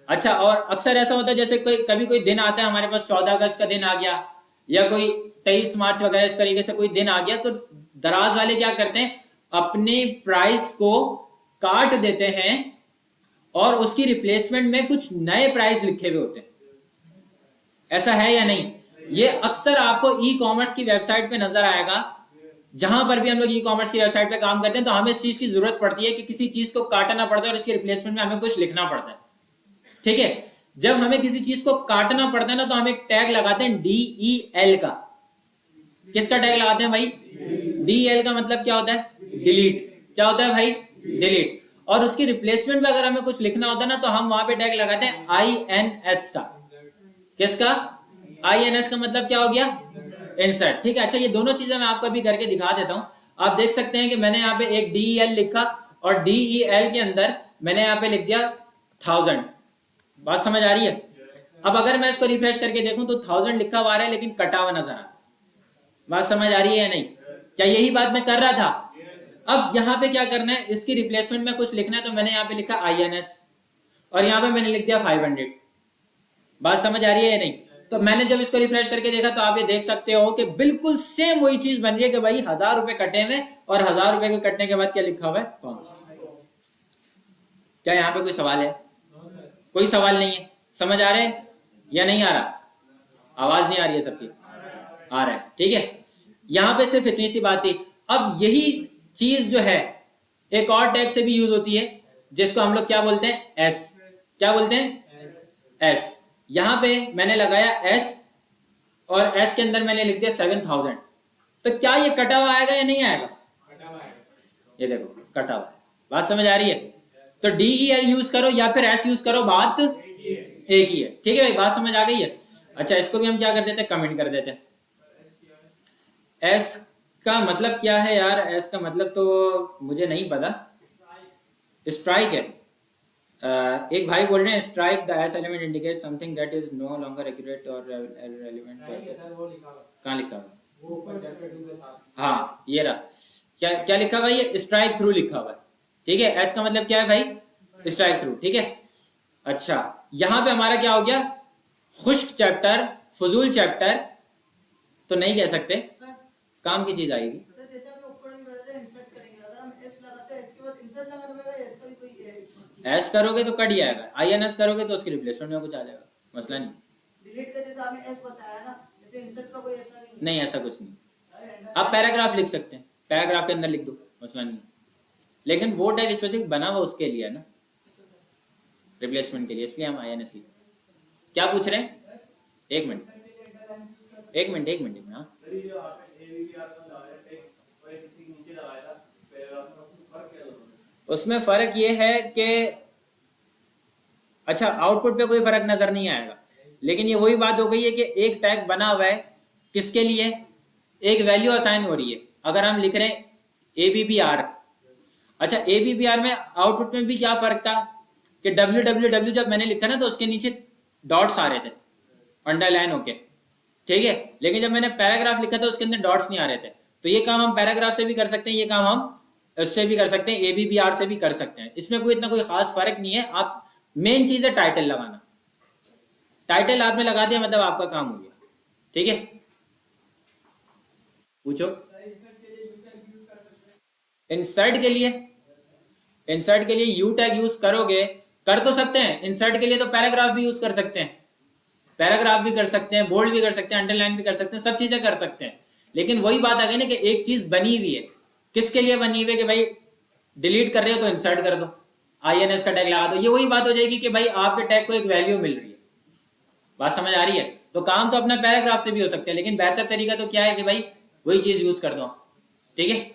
अच्छा, और अक्सर ऐसा होता है जैसे कभी कोई दिन आता है हमारे पास, 14 अगस्त का दिन आ गया या कोई 23 मार्च वगैरह, इस तरीके से कोई दिन आ गया, तो दराज वाले क्या करते हैं? अपने प्राइस को काट देते हैं और उसकी रिप्लेसमेंट में कुछ नए प्राइस लिखे हुए होते हैं। ऐसा है या नहीं? ये अक्सर आपको ई कॉमर्स की वेबसाइट पे नजर आएगा। जहां पर भी हम लोग ई कॉमर्स की वेबसाइट पे काम करते हैं तो हमें इस चीज की जरूरत पड़ती है कि किसी चीज को काटना पड़ता है और इसकी रिप्लेसमेंट में हमें कुछ लिखना पड़ता है। ठीक है, जब हमें किसी चीज को काटना पड़ता है ना तो हम एक टैग लगाते हैं DEL का। किसका टैग लगाते हैं भाई? DEL का मतलब क्या होता है? डिलीट। क्या होता है भाई? डिलीट। और उसकी रिप्लेसमेंट में अगर हमें कुछ लिखना होता है ना तो हम वहां पे टैग लगाते हैं INS का। किसका? INS का मतलब क्या हो गया? इंसर्ट। ठीक है, अच्छा, ये दोनों चीजें मैं आपको अभी करके दिखा देता हूं। आप देख सकते हैं कि मैंने यहाँ पे एक DEL लिखा और DEL के अंदर मैंने यहाँ पे लिख दिया 1000। बात समझ आ रही है? अब अगर मैं इसको रिफ्रेश करके देखूं तो 1000 लिखा हुआ है लेकिन कटा हुआ नजर आ रहा है। बात समझ आ रही है या नहीं? क्या यही बात मैं कर रहा था? अब यहाँ पे क्या करना है, इसकी रिप्लेसमेंट में कुछ लिखना है तो मैंने यहाँ पे लिखा INS और यहाँ पे मैंने लिख दिया 500। बात समझ आ रही है या नहीं? तो मैंने जब इसको रिफ्रेश करके देखा तो आप ये देख सकते हो कि बिल्कुल सेम वही चीज बन रही है कि भाई 1000 रुपए कटे हुए और 1000 रुपए को कटने के बाद क्या लिखा हुआ है? 500। क्या यहाँ पे कोई सवाल है? कोई सवाल नहीं है। समझ आ रहा है या नहीं आ रहा? आवाज नहीं आ रही है सबकी? आ रहा है, ठीक है। यहां पे सिर्फ इतनी सी बात थी। अब यही चीज जो है एक और टैग से भी यूज होती है जिसको हम लोग क्या बोलते हैं? एस। क्या बोलते हैं? एस। यहां पे मैंने लगाया एस और एस के अंदर मैंने लिख दिया 7000। तो क्या ये कटा हुआ आएगा या नहीं आएगा? ये देखो कटा हुआ है। बात समझ आ रही है? तो DEL यूज करो या फिर एस यूज करो, बात एक ही है। ठीक है भाई, बात समझ आ गई है? अच्छा, इसको भी हम क्या कर देते हैं? कमेंट कर देते हैं। एस का मतलब क्या है यार? एस का मतलब तो मुझे नहीं पता। स्ट्राइक है। एक भाई बोल रहे हैं strike the S element indicate something that is no longer accurate और रेलेवेंट। कहाँ लिखा हुआ? वो ऊपर चैप्टर 2 के साथ। हाँ ये रहा। क्या क्या लिखा हुआ? ये स्ट्राइक थ्रू लिखा हुआ है। ठीक है, एस का मतलब क्या है भाई? Strike through. ठीक है, अच्छा, यहां पे हमारा क्या हो गया? खुश्क चैप्टर, फजूल चैप्टर तो नहीं कह सकते, काम की चीज आएगी। एस करोगे तो कट जाएगा, INS करोगे तो उसकी रिप्लेसमेंट में कुछ आ जाएगा, मसला नहीं। डिलीट का जैसे आपने एस बताया ना, जैसे इंसर्ट का कोई ऐसा नहीं, ऐसा कुछ नहीं। आप पैराग्राफ लिख सकते हैं, पैराग्राफ के अंदर लिख दो, मसला नहीं। लेकिन वो टैग स्पेसिफिक बना हुआ उसके लिए है ना। रिप्लेसमेंट के लिए, इसलिए हम INS लिखते हैं। क्या पूछ रहे हैं? एक मिनट एक मिनट एक मिनट। हाँ उसमें फर्क ये है कि अच्छा आउटपुट पे कोई फर्क नजर नहीं आएगा, लेकिन ये वही बात हो गई है कि एक टैग बना हुआ है किसके लिए, एक वैल्यू असाइन हो रही है। अगर हम लिख रहे हैं ABBR, अच्छा ABBR में आउटपुट में भी क्या फर्क था कि www जब मैंने लिखा ना तो उसके नीचे डॉट्स आ रहे थे अंडरलाइन होके, ठीक है, लेकिन जब मैंने पैराग्राफ लिखा था उसके अंदर डॉट्स नहीं आ रहे थे। तो ये काम हम पैराग्राफ से भी कर सकते हैं, ये काम हम उससे भी कर सकते हैं, ABBR से भी कर सकते हैं। इसमें कोई इतना कोई खास फर्क नहीं है। आप मेन चीज है टाइटल लगाना, टाइटल आपने लगा दिया मतलब आपका काम हो गया, ठीक है। पूछो। इंसर्ट के लिए, इंसर्ट के लिए यू टैग यूज करोगे, कर तो सकते हैं। इंसर्ट के लिए तो पैराग्राफ भी यूज कर सकते हैं, पैराग्राफ भी कर सकते हैं, बोल्ड भी कर सकते हैं, अंडरलाइन भी कर सकते हैं, सब चीजें कर सकते हैं। लेकिन वही बात आ गई ना कि एक चीज बनी हुई है, किसके लिए बनी हुई है कि भाई डिलीट कर रहे हो तो इंसर्ट कर दो, INS का टैग लगा दो। ये वही बात हो जाएगी कि भाई आपके टैग को एक वैल्यू मिल रही है। बात समझ आ रही है? तो काम तो अपना पैराग्राफ से भी हो सकता है, लेकिन बेहतर तरीका तो क्या है कि भाई वही चीज यूज कर दो, ठीक है।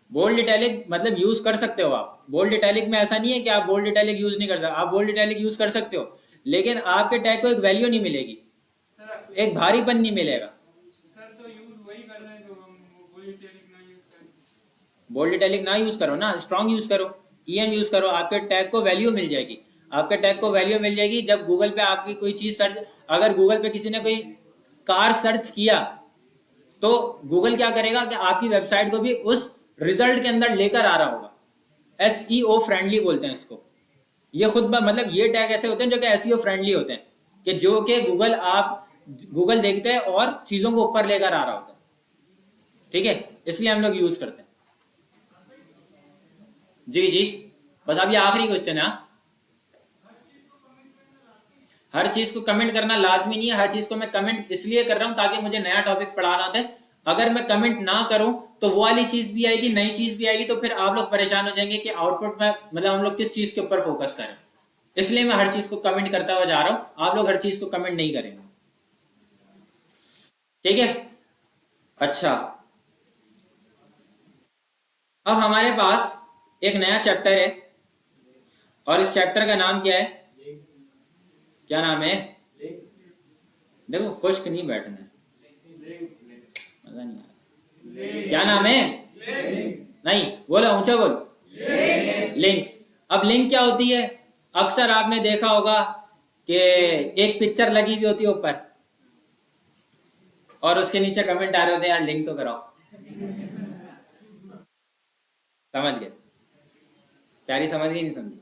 बोल्ड इटैलिक मतलब यूज कर सकते हो आप। बोल्ड इटैलिक में ऐसा नहीं है कि आप बोल्ड इटैलिक यूज नहीं कर सकते, आप बोल्ड इटैलिक यूज कर सकते हो, लेकिन आपके टैग को एक वैल्यू नहीं मिलेगी, एक भारीपन नहीं मिलेगा। बोल्ड इटैलिक ना यूज करो ना, स्ट्रॉन्ग यूज करो, EM यूज करो, आपके टैग को वैल्यू मिल जाएगी। आपके टैग को वैल्यू मिल जाएगी जब गूगल पे आपकी कोई चीज सर्च, अगर गूगल पे किसी ने कोई कार सर्च किया तो गूगल क्या करेगा कि आपकी वेबसाइट को भी उस रिजल्ट के अंदर लेकर आ रहा होगा। SEO फ्रेंडली बोलते हैं इसको। ये खुद मतलब ये टैग ऐसे होते हैं जो कि SEO फ्रेंडली होते हैं, कि जो कि गूगल देखते हैं और चीजों को ऊपर लेकर आ रहा होता है, ठीक है, इसलिए हम लोग यूज करते हैं। जी जी, बस अब ये आखिरी क्वेश्चन है। हर चीज को कमेंट करना लाजमी नहीं है, हर चीज को मैं कमेंट इसलिए कर रहा हूं ताकि मुझे नया टॉपिक पढ़ाना होता है। अगर मैं कमेंट ना करूं तो वो वाली चीज भी आएगी, नई चीज भी आएगी, तो फिर आप लोग परेशान हो जाएंगे कि आउटपुट में मतलब हम लोग किस चीज के ऊपर फोकस करें। इसलिए मैं हर चीज को कमेंट करता हुआ जा रहा हूं, आप लोग हर चीज को कमेंट नहीं करेंगे, ठीक है। अच्छा, अब हमारे पास एक नया चैप्टर है और इस चैप्टर का नाम क्या है? क्या नाम है? देखो खुश्क नहीं बैठना है, मजा नहीं आ रहा। क्या नाम है? नहीं बोलो, ऊंचा बोलो। लिंक्स। अब लिंक क्या होती है? अक्सर आपने देखा होगा कि एक पिक्चर लगी हुई होती है ऊपर और उसके नीचे कमेंट आ रहे होते हैं यार लिंक तो कराओ। समझ गए? प्यारी समझ गई नहीं समझी?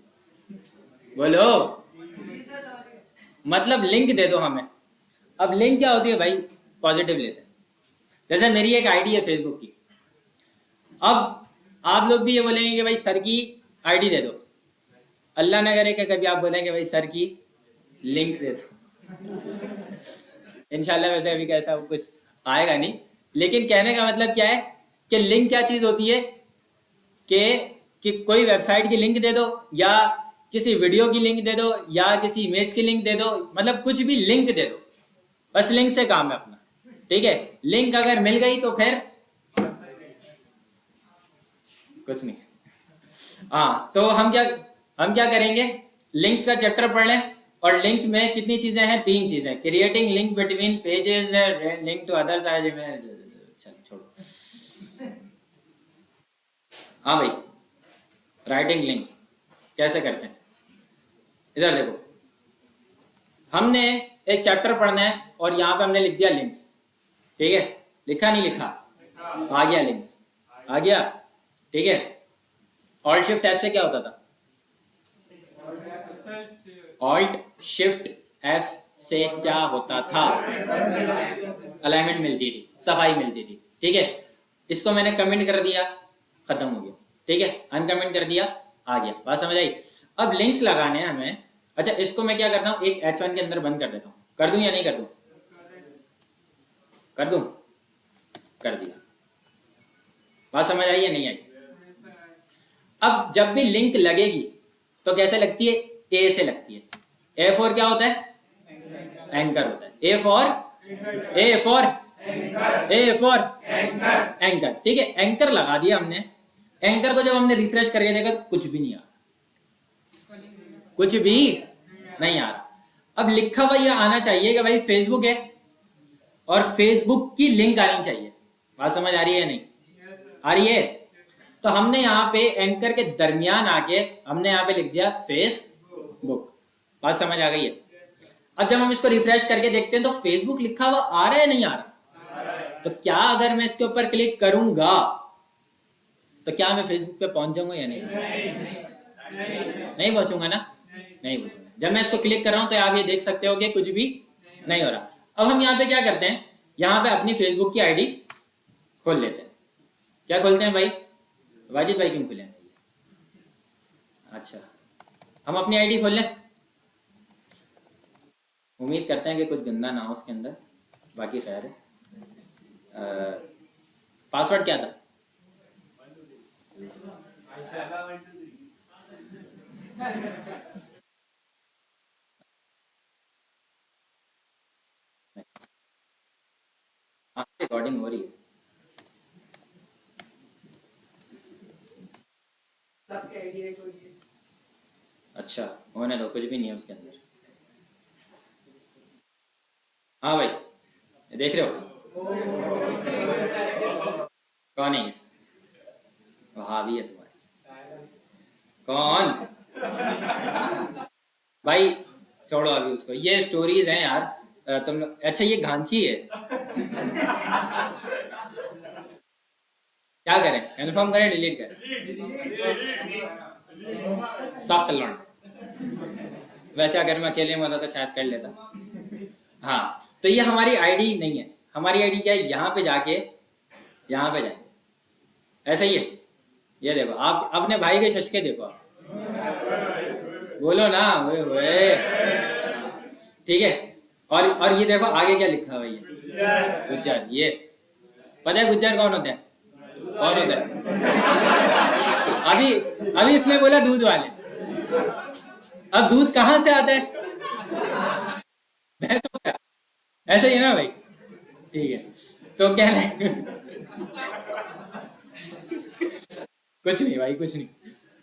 बोलो। मतलब लिंक दे दो हमें। अब लिंक क्या होती है भाई? पॉजिटिव लेते हैं। जैसे मेरी एक आईडी है फेसबुक की, अब आप लोग भी ये बोलेंगे कि भाई सर की आईडी दे दो, अल्लाह ना करे कि कभी आप बोलेंगे भाई सर की लिंक दे दो। इंशाल्लाह वैसे अभी कैसा कुछ आएगा नहीं, लेकिन कहने का मतलब क्या है कि लिंक क्या चीज होती है कि कोई वेबसाइट की लिंक दे दो या किसी वीडियो की लिंक दे दो या किसी इमेज की लिंक दे दो, मतलब कुछ भी लिंक दे दो, बस लिंक से काम है अपना, ठीक है। लिंक अगर मिल गई तो फिर कुछ नहीं। हाँ, तो हम क्या करेंगे, लिंक का चैप्टर पढ़ लें। और लिंक में कितनी चीजें हैं? 3 चीजें। Creating link between pages, link to other site में, छोड़ो। हाँ भाई, राइटिंग लिंक कैसे करते हैं? इधर देखो, हमने एक चैप्टर पढ़ना है और यहाँ पे हमने लिख दिया लिंक्स, ठीक है। लिखा नहीं लिखा? आ गया लिंक्स, आ गया, ठीक है। ऑल्ट शिफ्ट एफ से क्या होता था? ऑल्ट शिफ्ट एफ से क्या होता था? अलाइनमेंट मिलती थी, सफाई मिलती थी, ठीक है। इसको मैंने कमेंट कर दिया, खत्म हो गया, ठीक है। अनकमेंट कर दिया, आ गया। बात समझ आई? अब लिंक्स लगाने हैं हमें। अच्छा, इसको मैं क्या करता हूँ, एक H1 के अंदर बंद कर देता हूँ। कर दूं या नहीं कर दूं? कर दूं? कर दिया। बात समझ आई या नहीं आई? अब जब भी लिंक लगेगी तो कैसे लगती है? ए से लगती है। ए फॉर क्या होता है? एंकर होता है। A for anchor. ठीक है, एंकर लगा दिया हमने। एंकर को जब हमने रिफ्रेश करके देखा तो कुछ भी नहीं आ रहा, कुछ भी नहीं आ रहा। अब लिखा हुआ यह आना चाहिए कि भाई फेसबुक है और फेसबुक की लिंक आनी चाहिए। बात समझ आ रही है नहीं आ रही है? तो हमने यहाँ पे एंकर के दरमियान आके हमने यहाँ पे लिख दिया फेसबुक। बात समझ आ गई है? अब जब हम इसको रिफ्रेश करके देखते हैं तो फेसबुक लिखा हुआ आ रहा है नहीं आ रहा? तो क्या अगर मैं इसके ऊपर क्लिक करूंगा तो क्या मैं फेसबुक पे पहुंच जाऊंगा या नहीं? नहीं पहुंचूंगा ना, नहीं पहुंचूंगा। जब मैं इसको क्लिक कर रहा हूं तो आप ये देख सकते हो कि कुछ भी नहीं हो रहा। अब हम यहाँ पे क्या करते हैं, यहाँ पे अपनी फेसबुक की आईडी खोल लेते हैं। क्या खोलते हैं भाई? वाजिद भाई क्यों खोले? अच्छा, हम अपनी आईडी खोल लें। उम्मीद करते हैं कि कुछ गंदा ना हो उसके अंदर, बाकी खैर है। पासवर्ड क्या था? रिकॉर्डिंग हो रही है। अच्छा, होने दो, कुछ भी नहीं है उसके अंदर। हाँ भाई, देख रहे हो? कौन है? भाभी है तुम्हारी। कौन भाई? छोड़ो अभी उसको, ये स्टोरीज हैं यार तुम लोग। अच्छा, ये घांची है, क्या करें? कन्फर्म करें डिलीट करें? सख्त लौंड। वैसे अगर मैं अकेले में होता तो शायद कर लेता। हाँ, तो ये हमारी आईडी नहीं है। हमारी आईडी क्या है? यहाँ पे जाके यहाँ पे जाएंगे, ऐसा ही है। ये देखो, आप अपने भाई के शशके देखो, आप बोलो ना ओए। ठीक है, और ये देखो आगे क्या लिखा हुआ है, ये गुज्जर। ये पता है गुज्जर कौन होता है? कौन होता है? अभी इसने बोला दूध वाले। अब दूध कहाँ से आता है? भैंसों से। ऐसा ही है ना भाई? ठीक है, तो कहने कुछ नहीं भाई, कुछ नहीं,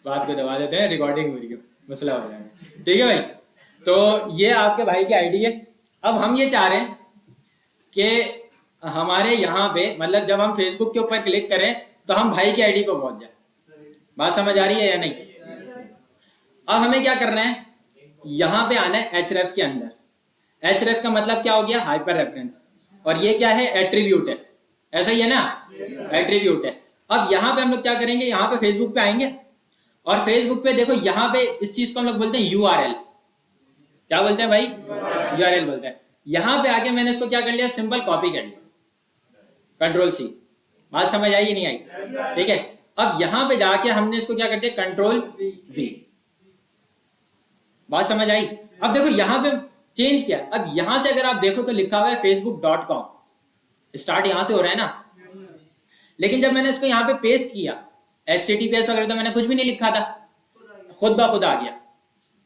बात को दबा देते हैं, रिकॉर्डिंग हो रही है, मसला हो जाएगा। ठीक है भाई, तो ये आपके भाई की आईडी है। अब हम ये चाह रहे हैं कि हमारे यहाँ पे, मतलब जब हम फेसबुक के ऊपर क्लिक करें तो हम भाई की आईडी पर पहुंच जाए। बात समझ आ रही है या नहीं? अब हमें क्या करना है, यहाँ पे आना है href के अंदर। href का मतलब क्या हो गया? Hyper reference. और ये क्या है? एट्रीब्यूट है। ऐसा ही है ना? एट्रीब्यूट है। अब यहाँ पे हम लोग क्या करेंगे, यहाँ पे फेसबुक पे आएंगे और फेसबुक पे देखो, यहाँ पे इस चीज को हम लोग बोलते हैं URL। क्या बोलते हैं भाई? URL बोलते हैं। यहाँ पे आके मैंने इसको क्या कर लिया? सिंपल कॉपी कर लिया, Ctrl+C। बात समझ आई नहीं आई? ठीक है, अब यहाँ पे जाके हमने इसको क्या करते हैं? Ctrl+V। बात समझ आई? अब देखो यहाँ पे चेंज किया। अब यहाँ से अगर आप देखो तो लिखा हुआ है facebook.com। स्टार्ट यहाँ से हो रहा है ना, लेकिन जब मैंने इसको यहाँ पे पेस्ट किया, HTTPS वगैरह तो मैंने कुछ भी नहीं लिखा था, खुद ब खुद आ गया।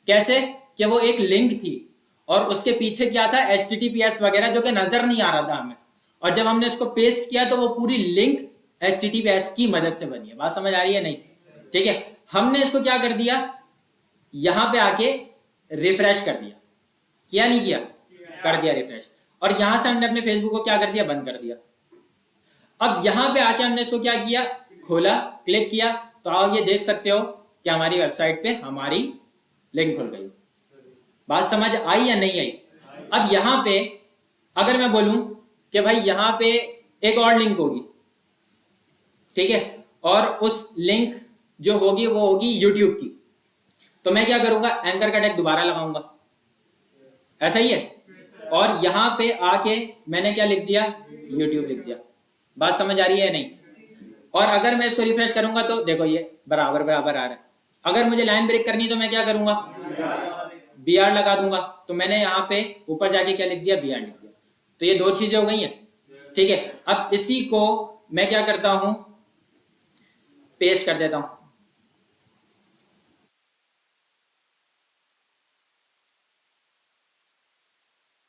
कैसे? कि वो एक लिंक थी और उसके पीछे क्या था? HTTPS वगैरह, जो कि नजर नहीं आ रहा था हमें। और जब हमने इसको पेस्ट किया तो वो पूरी लिंक HTTPS की मदद से बनी है। बात समझ आ रही है नहीं? ठीक है, हमने इसको क्या कर दिया, यहाँ पे आके रिफ्रेश कर दिया। किया नहीं किया? कर दिया रिफ्रेश। और यहां से हमने अपने फेसबुक को क्या कर दिया? बंद कर दिया। अब यहाँ पे आके हमने इसको क्या किया? खोला, क्लिक किया, तो आप ये देख सकते हो कि हमारी वेबसाइट पे हमारी लिंक खुल गई। बात समझ आई या नहीं आई? अब यहाँ पे अगर मैं बोलूं कि भाई यहाँ पे एक और लिंक होगी, ठीक है, और उस लिंक जो होगी वो होगी यूट्यूब की, तो मैं क्या करूंगा? एंकर का टैग दोबारा लगाऊंगा। ऐसा ही है। और यहाँ पे आके मैंने क्या लिख दिया? यूट्यूब लिख दिया। बात समझ आ रही है या नहीं? और अगर मैं इसको रिफ्रेश करूंगा तो देखो ये बराबर बराबर आ रहा है। अगर मुझे लाइन ब्रेक करनी तो मैं क्या करूंगा? BR लगा दूंगा। तो मैंने यहाँ पे ऊपर जाके क्या लिख दिया? BR लिख दिया। तो ये दो चीजें हो गई हैं। ठीक है, अब इसी को मैं क्या करता हूं, पेस्ट कर देता हूं।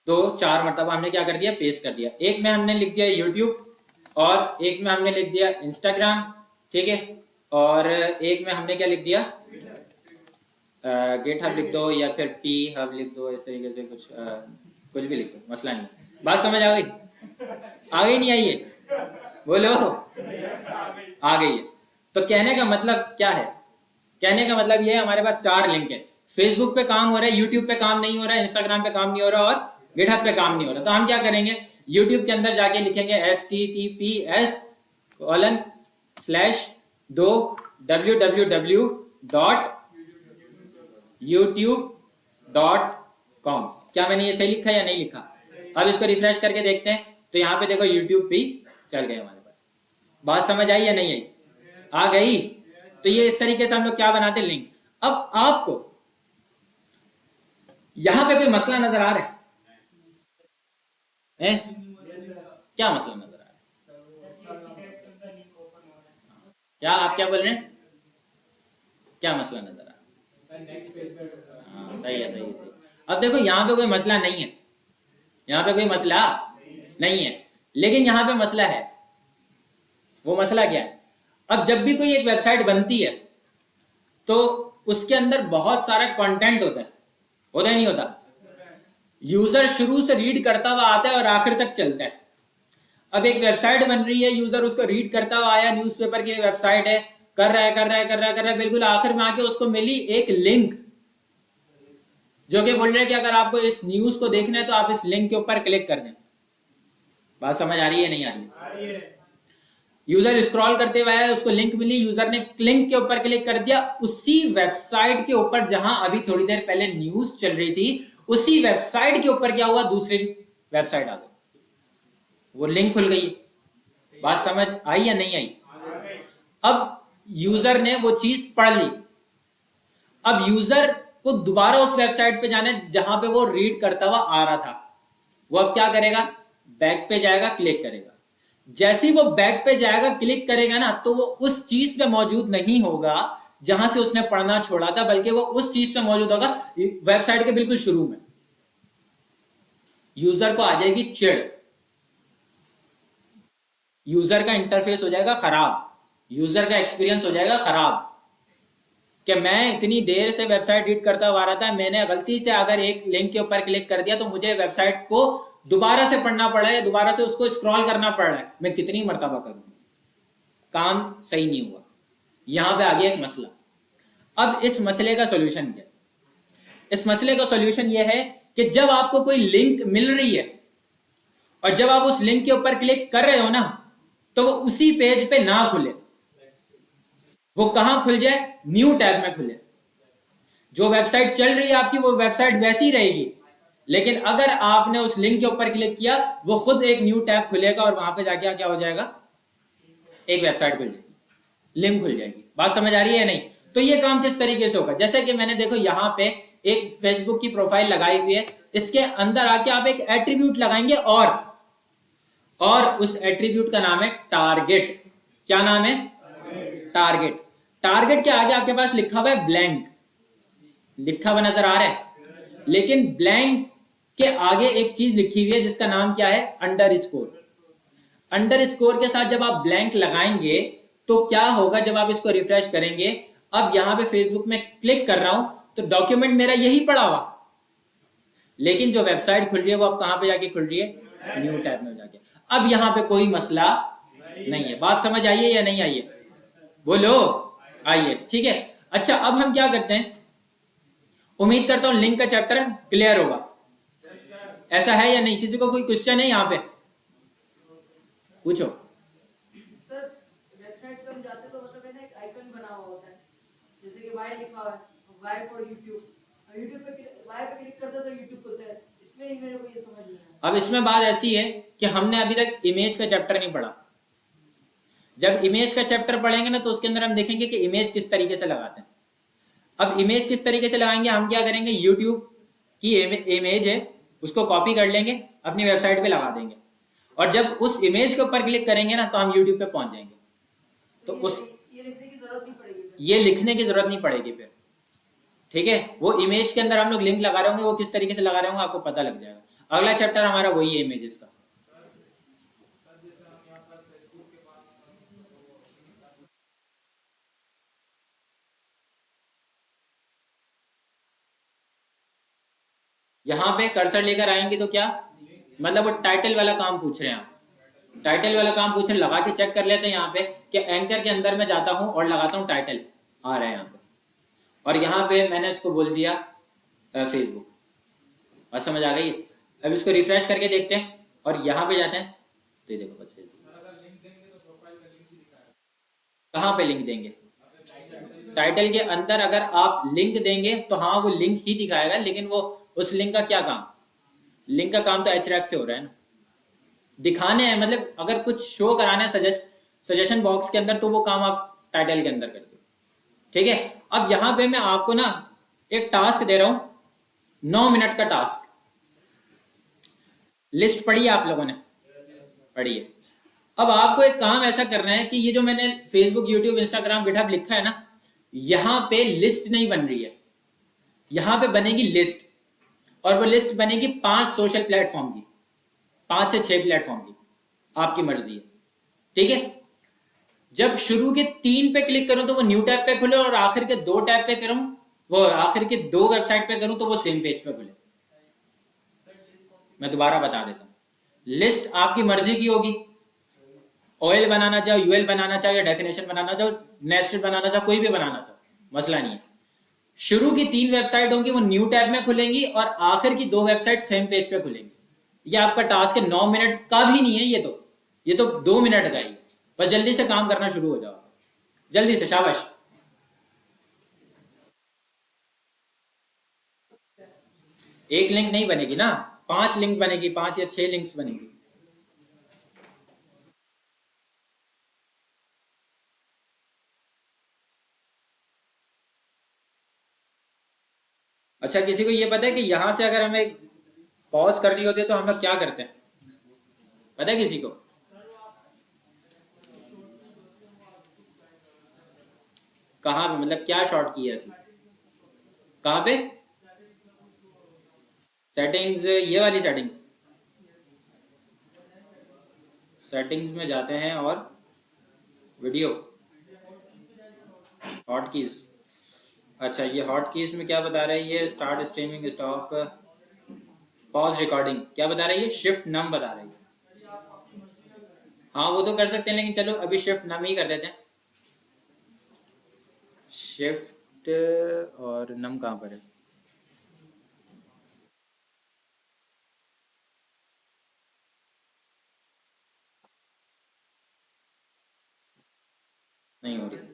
तो 4 मरतबा हमने क्या कर दिया, पेस्ट कर दिया। एक में हमने लिख दिया यूट्यूब, और एक में हमने लिख दिया इंस्टाग्राम, ठीक है, और एक में हमने क्या लिख दिया, गेट हब लिख दो या फिर पी हब लिख दो, इस तरीके से कुछ भी लिख दो, मसला नहीं। बात समझ आ गई? आ गई नहीं आई है? बोलो, आ गई है। तो कहने का मतलब क्या है, कहने का मतलब ये है हमारे पास 4 लिंक है। फेसबुक पे काम हो रहा है, यूट्यूब पे काम नहीं हो रहा है, इंस्टाग्राम पे काम नहीं हो रहा, और गिटहब पे काम नहीं हो रहा। तो हम क्या करेंगे, यूट्यूब के अंदर जाके लिखेंगे https://www.youtube.com। क्या मैंने ये सही लिखा या नहीं लिखा? अब इसको रिफ्रेश करके देखते हैं, तो यहाँ पे देखो यूट्यूब पे चल गए हमारे पास। बात समझ आई या नहीं आई? आ गई। तो ये इस तरीके से हम लोग क्या बनाते हैं, लिंक। अब आपको यहां पे कोई मसला नजर आ रहा है? क्या मसला नजर आ रहा है? क्या आप क्या बोल रहे हैं, क्या मसला नजर आ रहा है? हाँ, सही है, सही है, सही। अब देखो यहाँ पे कोई मसला नहीं है, यहाँ पे कोई मसला नहीं है, लेकिन यहाँ पे मसला है। वो मसला क्या है, अब जब भी कोई एक वेबसाइट बनती है तो उसके अंदर बहुत सारा कंटेंट होता है नहीं होता? यूजर शुरू से रीड करता हुआ आता है और आखिर तक चलता है। अब एक वेबसाइट बन रही है, यूजर उसको रीड करता हुआ आया, न्यूज़पेपर की वेबसाइट है, कर रहा है, बिल्कुल आखिर में आके उसको मिली एक लिंक, जो कि बोल रहे हैं कि अगर आपको इस न्यूज को देखना है तो आप इस लिंक के ऊपर क्लिक कर दें। बात समझ आ रही है नहीं आ रही है? यूजर स्क्रॉल करते हुए आया, उसको लिंक मिली, यूजर ने लिंक के ऊपर क्लिक कर दिया, उसी वेबसाइट के ऊपर जहां अभी थोड़ी देर पहले न्यूज चल रही थी, उसी वेबसाइट के ऊपर क्या हुआ, दूसरी वेबसाइट आ गई, वो लिंक खुल गई। बात समझ आई या नहीं आई? अब यूजर ने वो चीज पढ़ ली, अब यूजर को दोबारा उस वेबसाइट पे जाना है जहां पे वो रीड करता हुआ आ रहा था। वो अब क्या करेगा, बैक पे जाएगा, क्लिक करेगा। जैसे ही वो बैक पे जाएगा, क्लिक करेगा ना, तो वो उस चीज पे मौजूद नहीं होगा जहां से उसने पढ़ना छोड़ा था, बल्कि वो उस चीज पे मौजूद होगा वेबसाइट के बिल्कुल शुरू में। यूजर को आ जाएगी चिढ़, यूजर का इंटरफेस हो जाएगा खराब, यूजर का एक्सपीरियंस हो जाएगा खराब, कि मैं इतनी देर से वेबसाइट रीड करता हुआ रहा था, मैंने गलती से अगर एक लिंक के ऊपर क्लिक कर दिया तो मुझे वेबसाइट को दोबारा से पढ़ना पड़ा है, दोबारा से उसको स्क्रॉल करना पड़ रहा है, मैं कितनी मर्तबा करूं, काम सही नहीं हुआ। यहां पे आ गया एक मसला। अब इस मसले का सॉल्यूशन क्या है? इस मसले का सॉल्यूशन यह है कि जब आपको कोई लिंक मिल रही है और जब आप उस लिंक के ऊपर क्लिक कर रहे हो ना, तो वो उसी पेज पे ना खुले, वो कहां खुल जाए, न्यू टैब में खुले। जो वेबसाइट चल रही है आपकी, वो वेबसाइट वैसी रहेगी, लेकिन अगर आपने उस लिंक के ऊपर क्लिक किया, वो खुद एक न्यू टैब खुलेगा और वहां पे जाके क्या हो जाएगा, एक वेबसाइट खुल जाएगी, लिंक खुल जाएगी। बात समझ आ रही है नहीं? तो ये काम किस तरीके से होगा, जैसे कि मैंने देखो यहाँ पे एक फेसबुक की प्रोफाइल लगाई हुई है, इसके अंदर आके आप एक एट्रीब्यूट लगाएंगे, और उस एट्रीब्यूट का नाम है टारगेट। क्या नाम है? टारगेट। टारगेट के आगे आपके पास लिखा हुआ है ब्लैंक, लिखा हुआ नजर आ रहा है, लेकिन ब्लैंक के आगे एक चीज लिखी हुई है जिसका नाम क्या है, अंडरस्कोर। अंडरस्कोर के साथ जब आप ब्लैंक लगाएंगे तो क्या होगा, जब आप इसको रिफ्रेश करेंगे, अब यहां पे फेसबुक में क्लिक कर रहा हूं तो डॉक्यूमेंट मेरा यही पड़ा हुआ, लेकिन जो वेबसाइट खुल रही है वो अब कहां पे जाके खुल रही है, न्यू टैब में जाके। अब यहां पे कोई मसला नहीं है। बात समझ आई है या नहीं आई है? बोलो, आई है, ठीक है। अच्छा, अब हम क्या करते हैं, उम्मीद करता हूं लिंक का चैप्टर क्लियर होगा, ऐसा है या नहीं? किसी को कोई क्वेश्चन है यहाँ पे? पूछो। सर, वेबसाइट्स पे हम जाते तो मतलब है ना, एक आइकन बना हुआ होता है, जैसे कि वाई लिखा हुआ है, वाई फॉर यूट्यूब, यूट्यूब पे वाई पे क्लिक करते तो यूट्यूब खुलता है। इसमें ही मेरे को ये समझ नहीं आया। अब इसमें बात ऐसी है कि हमने अभी तक इमेज का चैप्टर नहीं पढ़ा। जब इमेज का चैप्टर पढ़ेंगे ना, तो उसके अंदर हम देखेंगे कि इमेज किस तरीके से लगाते हैं। अब इमेज किस तरीके से लगाएंगे, हम क्या करेंगे, यूट्यूब की इमेज है, उसको कॉपी कर लेंगे, अपनी वेबसाइट पे लगा देंगे, और जब उस इमेज के ऊपर क्लिक करेंगे ना तो हम यूट्यूब पे पहुंच जाएंगे। तो उस ये लिखने की जरूरत नहीं पड़ेगी फिर। ये लिखने की जरूरत नहीं पड़ेगी फिर, ठीक है। वो इमेज के अंदर हम लोग लिंक लगा रहे होंगे, वो किस तरीके से लगा रहे होंगे आपको पता लग जाएगा। अगला चैप्टर हमारा वही है, इमेजेस का। यहाँ पे कर्सर लेकर आएंगे तो क्या मतलब, वो टाइटल वाला काम पूछ रहे हैं आप, टाइटल वाला काम पूछ रहे हैं। लगा के चेक कर लेते हैं यहाँ पे कि एंकर के अंदर मैं जाता हूँ और लगाता हूँ टाइटल, आ रहा है यहाँ पे। और यहाँ पे मैंने इसको बोल दिया फेसबुक, और समझ आ गई। अब इसको रिफ्रेश करके देखते हैं और यहाँ पे जाते हैं तो ये देखो बस फेसबुक। कहाँ पे लिंक देंगे? टाइटल के अंदर अगर आप लिंक देंगे तो हाँ वो लिंक ही दिखाएगा, लेकिन वो उस लिंक का क्या काम, लिंक का काम तो एचरेफ से हो रहा है ना, दिखाने हैं। मतलब अगर कुछ शो कराना है सजेशन बॉक्स के अंदर, तो वो काम आप टाइटल के अंदर करते हो, ठीक है। अब यहाँ पे मैं आपको ना एक टास्क दे रहा हूं, 9 मिनट का टास्क। लिस्ट पढ़ी है आप लोगों ने? पढ़ी है। अब आपको एक काम ऐसा करना है कि ये जो मैंने फेसबुक, यूट्यूब, इंस्टाग्राम, गिटहब लिखा है ना, यहाँ पे लिस्ट नहीं बन रही है, यहाँ पे बनेगी लिस्ट। और वो लिस्ट बनेगी 5 सोशल प्लेटफॉर्म की, 5 से 6 प्लेटफॉर्म की, आपकी मर्जी है, ठीक है। जब शुरू के 3 पे क्लिक करूं तो वो न्यू टैब पे खुले, और आखिर के 2 टैब पे करूं, वो आखिर के 2 वेबसाइट पे करूं तो वो सेम पेज पे खुले। मैं दोबारा बता देता हूं, लिस्ट आपकी मर्जी की होगी, ऑयल बनाना चाहो, यूएल बनाना चाहो, या डेफिनेशन बनाना चाहो, नेस्टेड बनाना चाहो, कोई भी बनाना चाहो, मसला नहीं है। शुरू की 3 वेबसाइट होंगी वो न्यू टैब में खुलेंगी, और आखिर की 2 वेबसाइट सेम पेज पे खुलेंगी। ये आपका टास्क है, 9 मिनट का भी नहीं है ये तो 2 मिनट का ही है। बस जल्दी से काम करना शुरू हो जाओ, जल्दी से, शाबाश। एक लिंक नहीं बनेगी ना, 5 लिंक बनेगी, 5 या 6 लिंक्स बनेगी। अच्छा, किसी को ये पता है कि यहां से अगर हमें पॉज करनी होती है तो हम लोग क्या करते हैं? पता है किसी को? कहाँ पे, मतलब क्या शॉर्ट की है ऐसी? कहाँ पे? सेटिंग्स, ये वाली सेटिंग्स, सेटिंग्स में जाते हैं और वीडियो, हॉट कीज। अच्छा, ये हॉट कीज में क्या बता रहा है? ये start streaming, stop, pause recording, क्या बता रहा है? ये शिफ्ट नम बता रहा है। हाँ वो तो कर सकते हैं, लेकिन चलो अभी शिफ्ट नम ही कर देते हैं। शिफ्ट और नम कहाँ पर है? नहीं हो रही।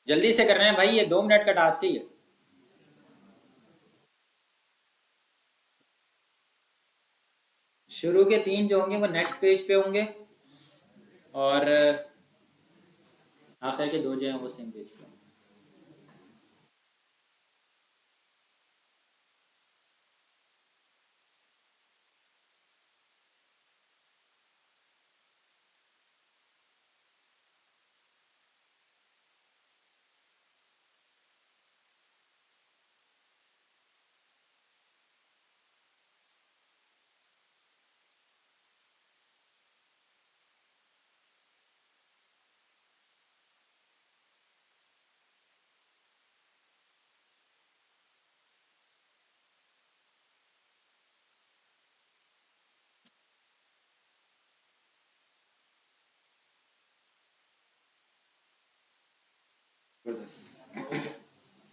जल्दी से करना है भाई, ये 2 मिनट का टास्क है ये। शुरू के 3 जो होंगे वो नेक्स्ट पेज पे होंगे, और आखिर के 2 जो हैं वो सेम पेज पे।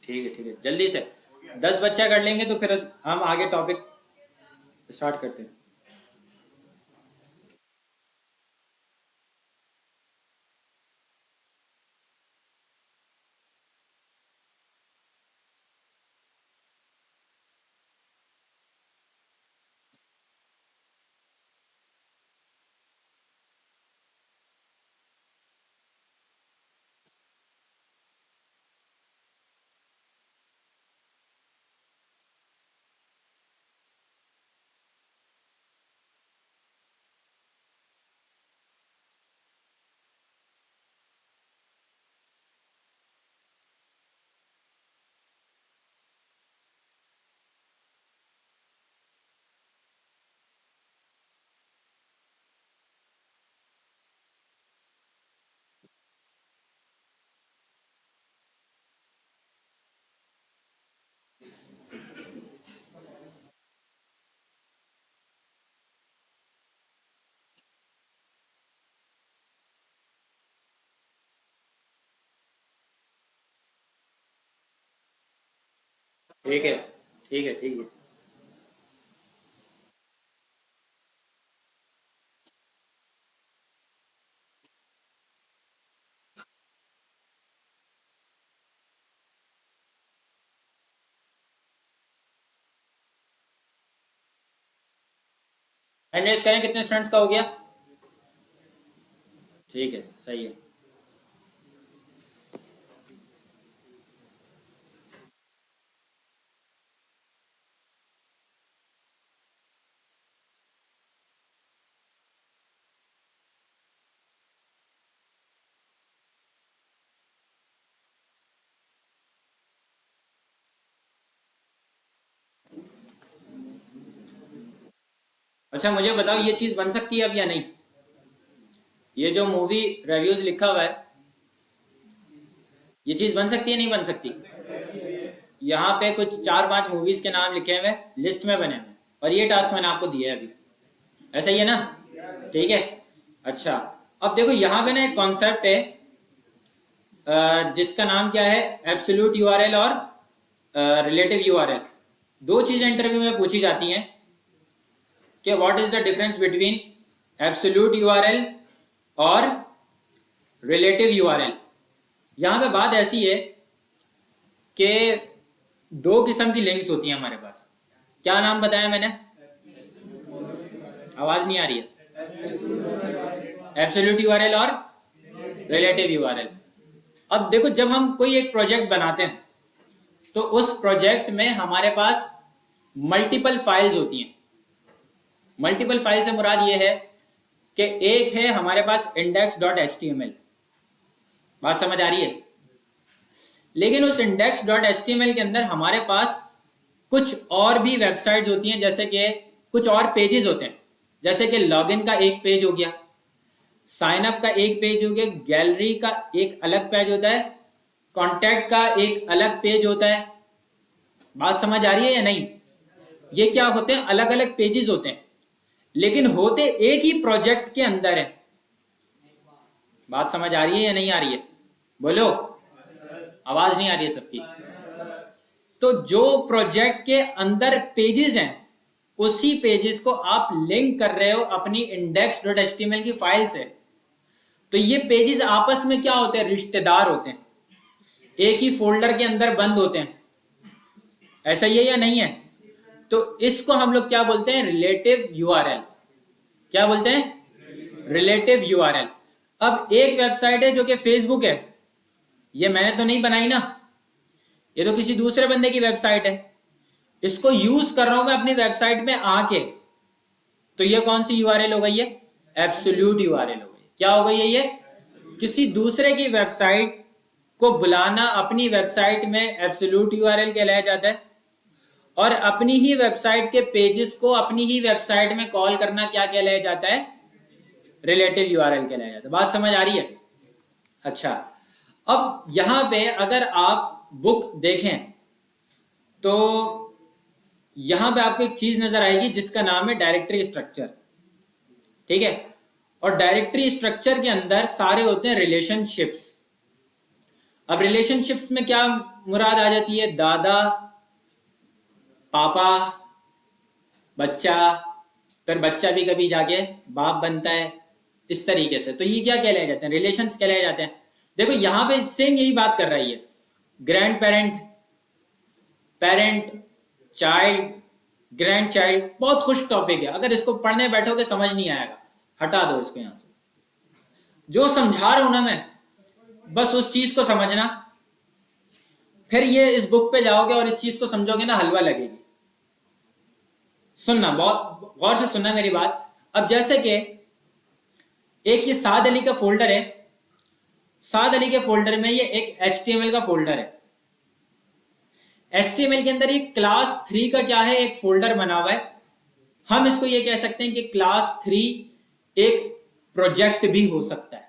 ठीक है जल्दी से 10 बच्चा कर लेंगे तो फिर हम आगे टॉपिक स्टार्ट करते हैं। ठीक है ठीक है। हैंड रेस करें, कितने स्टूडेंट्स का हो गया? ठीक है, सही है। अच्छा मुझे बताओ, ये चीज बन सकती है अब या नहीं? ये जो मूवी रिव्यूज लिखा हुआ है, ये चीज बन सकती है नहीं बन सकती? यहाँ पे कुछ 4-5 मूवीज के नाम लिखे हुए लिस्ट में बने हुए, और ये टास्क मैंने आपको दिया है अभी, ऐसा ही है ना? ठीक है। अच्छा, अब देखो यहाँ पे ना एक कॉन्सेप्ट है जिसका नाम क्या है, एब्सोल्यूट यूआरएल और रिलेटिव यूआरएल। दो चीजें इंटरव्यू में पूछी जाती हैं कि what is the difference between absolute URL और रिलेटिव यूआरएल। यहाँ पे बात ऐसी है कि 2 किस्म की लिंक्स होती हैं हमारे पास। क्या नाम बताया मैंने? आवाज नहीं आ रही है। एब्सोल्यूट यूआरएल और रिलेटिव यूआरएल। अब देखो, जब हम कोई एक प्रोजेक्ट बनाते हैं तो उस प्रोजेक्ट में हमारे पास मल्टीपल फाइल्स होती हैं। मल्टीपल फाइल से मुराद ये है कि एक है हमारे पास index.html, बात समझ आ रही है? लेकिन उस index.html के अंदर हमारे पास कुछ और भी वेबसाइट्स होती हैं, जैसे कि कुछ और पेजेस होते हैं, जैसे कि लॉगिन का एक पेज हो गया, साइन अप का एक पेज हो गया, गैलरी का एक अलग पेज होता है, कॉन्टैक्ट का एक अलग पेज होता है। बात समझ आ रही है या नहीं? ये क्या होते हैं? अलग अलग पेजेस होते हैं, लेकिन होते एक ही प्रोजेक्ट के अंदर है। बात समझ आ रही है या नहीं आ रही है? बोलो, आवाज नहीं आ रही है सबकी। तो जो प्रोजेक्ट के अंदर पेजेस हैं, उसी पेजेस को आप लिंक कर रहे हो अपनी index.html की फाइल से। तो ये पेजेस आपस में क्या होते हैं? रिश्तेदार होते हैं। एक ही फोल्डर के अंदर बंद होते हैं, ऐसा ही है या नहीं है? तो इसको हम लोग क्या बोलते हैं? Relative URL. क्या बोलते हैं? Relative URL. अब एक वेबसाइट है जो कि फेसबुक है, ये मैंने तो नहीं बनाई ना, ये तो किसी दूसरे बंदे की वेबसाइट है, इसको यूज कर रहा हूं मैं अपनी वेबसाइट में आके, तो ये कौन सी यूआरएल हो गई है? एब्सोल्यूट यूआरएल हो गई। क्या हो गई है ये? किसी दूसरे की वेबसाइट को बुलाना अपनी वेबसाइट में एब्सोल्यूट यूआरएल कहलाया जाता है, और अपनी ही वेबसाइट के पेजेस को अपनी ही वेबसाइट में कॉल करना क्या कहलाया जाता है? रिलेटिव यूआरएल कहलाया जाता है। बात समझ आ रही है? अच्छा, अब यहां पे अगर आप बुक देखें तो यहां पे आपको एक चीज नजर आएगी जिसका नाम है डायरेक्टरी स्ट्रक्चर। ठीक है, और डायरेक्टरी स्ट्रक्चर के अंदर सारे होते हैं रिलेशनशिप्स। अब रिलेशनशिप्स में क्या मुराद आ जाती है? दादा, पापा, बच्चा, फिर बच्चा भी कभी जाके बाप बनता है, इस तरीके से। तो ये क्या कहलाए जाते हैं? रिलेशंस कहलाए जाते हैं। देखो यहां पे सेम यही बात कर रही है, grand parent, parent, child, grand child. बहुत खुश टॉपिक है, अगर इसको पढ़ने बैठोगे समझ नहीं आएगा, हटा दो इसको यहां से। जो समझा रहा हूं ना मैं, बस उस चीज को समझना, फिर ये इस बुक पे जाओगे और इस चीज को समझोगे ना, हलवा लगेगी। सुनना, बहुत गौर से सुनना मेरी बात। अब जैसे कि एक ये साद अली का फोल्डर है, साद अली के फोल्डर में ये एक HTML का फोल्डर है। HTML के अंदर एक क्लास 3 का क्या है? एक फोल्डर बना हुआ है। हम इसको ये कह सकते हैं कि क्लास 3 एक प्रोजेक्ट भी हो सकता है।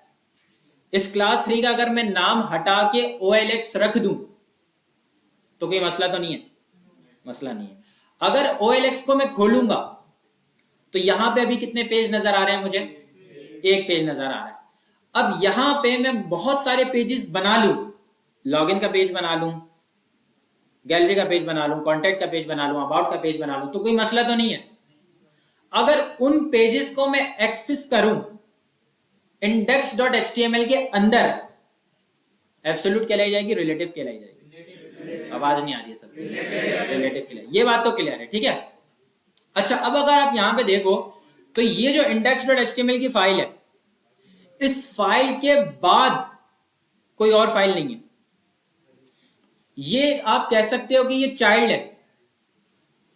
इस क्लास 3 का अगर मैं नाम हटा के OLX रख दूं तो कोई मसला तो नहीं है? मसला नहीं है। अगर OLX को मैं खोलूंगा तो यहां पे अभी कितने पेज नजर आ रहे हैं मुझे? एक पेज नजर आ रहा है। अब यहां पे मैं बहुत सारे पेजेस बना लूं, लॉगिन का पेज बना लूं, गैलरी का पेज बना लूं, कॉन्टैक्ट का पेज बना लूं, अबाउट का पेज बना लूं, तो कोई मसला तो नहीं है। अगर उन पेजेस को मैं एक्सेस करूं index.html के अंदर, एब्सोल्यूट कहलाई जाएगी, रिलेटिव कहलाई जाएगी? आवाज नहीं आ रही है सब, रिलेटिव कहलाई, ये बात तो क्लियर है। ठीक है, अच्छा, अब अगर आप यहां पे देखो तो ये जो index.html की फाइल है, इस फाइल के बाद कोई और फाइल नहीं है। ये आप कह सकते हो कि ये चाइल्ड है,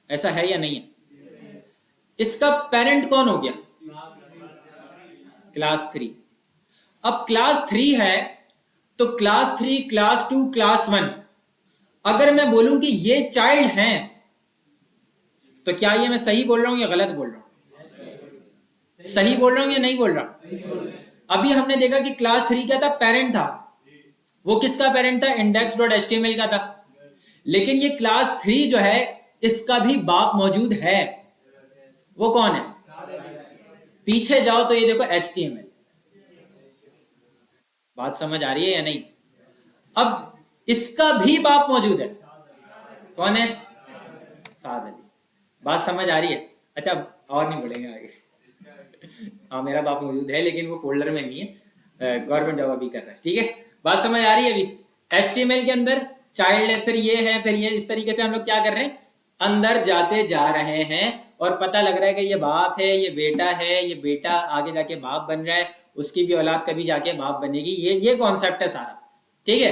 ऐसा है या नहीं है? इसका पेरेंट कौन हो गया? क्लास 3। अब क्लास 3 है तो क्लास 3, क्लास 2, क्लास 1, अगर मैं बोलूं कि ये चाइल्ड हैं, तो क्या ये मैं सही बोल रहा हूं या गलत बोल रहा हूं? सही बोल रहा हूं या नहीं बोल रहा? अभी हमने देखा कि क्लास 3 क्या था? पेरेंट था। वो किसका पेरेंट था? index.html का था। लेकिन ये क्लास 3 जो है, इसका भी बाप मौजूद है। वो कौन है? पीछे जाओ तो ये देखो HTML। बात समझ आ रही है या नहीं? अब इसका भी बाप मौजूद है। कौन है? साद अली। बात समझ आ रही है? अच्छा, और नहीं बोलेंगे आगे। हाँ, मेरा बाप मौजूद है, लेकिन वो फोल्डर में नहीं है, गवर्नमेंट जॉब अभी कर रहा है। ठीक है, बात समझ आ रही है? अभी HTML के अंदर चाइल्ड है, फिर ये है, फिर ये, इस तरीके से हम लोग क्या कर रहे हैं? अंदर जाते जा रहे हैं, और पता लग रहा है कि ये बाप है, ये बेटा है, ये बेटा आगे जाके बाप बन रहा है, उसकी भी औलाद कभी जाके बाप बनेगी। ये कॉन्सेप्ट है सारा। ठीक है,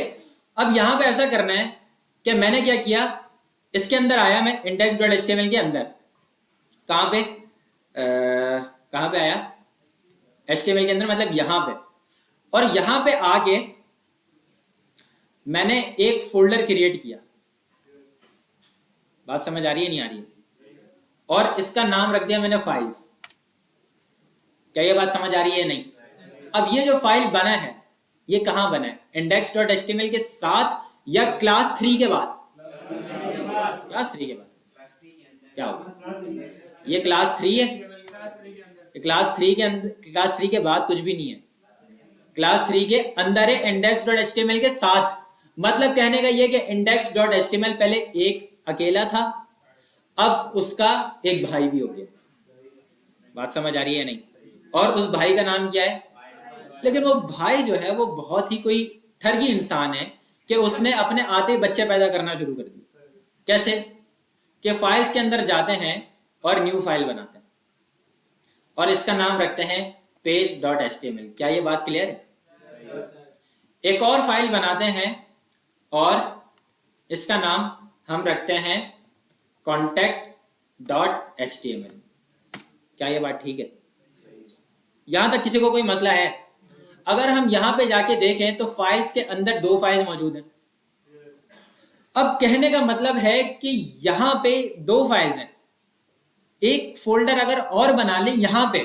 अब यहां पे ऐसा करना है कि मैंने क्या किया, इसके अंदर आया मैं index.html के अंदर। कहां पे? कहां पे आया? HTML के अंदर, मतलब यहां पे। और यहां पे आके मैंने एक फोल्डर क्रिएट किया। बात समझ आ रही है नहीं आ रही है? और इसका नाम रख दिया मैंने फाइल्स। क्या ये बात समझ आ रही है? नहीं। अब ये जो फाइल बना है, ये कहां बना है? index.html के साथ या क्लास 3 के बाद? क्लास 3 के बाद। क्या होगा? ये क्लास 3 है, क्लास 3 के अंदर, क्लास 3 के बाद कुछ भी नहीं है। क्लास 3 के अंदर है index.html के साथ। मतलब कहने का ये कि index.html पहले एक अकेला था, अब उसका एक भाई भी हो गया। बात समझ आ रही है नहीं? और उस भाई का नाम क्या है? लेकिन वो भाई जो है वो बहुत ही कोई ठगी इंसान है, कि उसने अपने आते ही बच्चे पैदा करना शुरू कर दिए। कैसे? कि फाइल्स के अंदर जाते हैं और न्यू फाइल बनाते हैं और इसका नाम रखते हैं page.html। क्या ये बात क्लियर है? एक और फाइल बनाते हैं और इसका नाम हम रखते हैं contact.html। क्या ये बात ठीक है? यहां तक किसी को कोई मसला है? अगर हम यहां पे जाके देखें तो फाइल्स के अंदर 2 फाइल मौजूद हैं। अब कहने का मतलब है कि यहां पे 2 फाइल्स हैं, एक फोल्डर अगर और बना ले यहां पे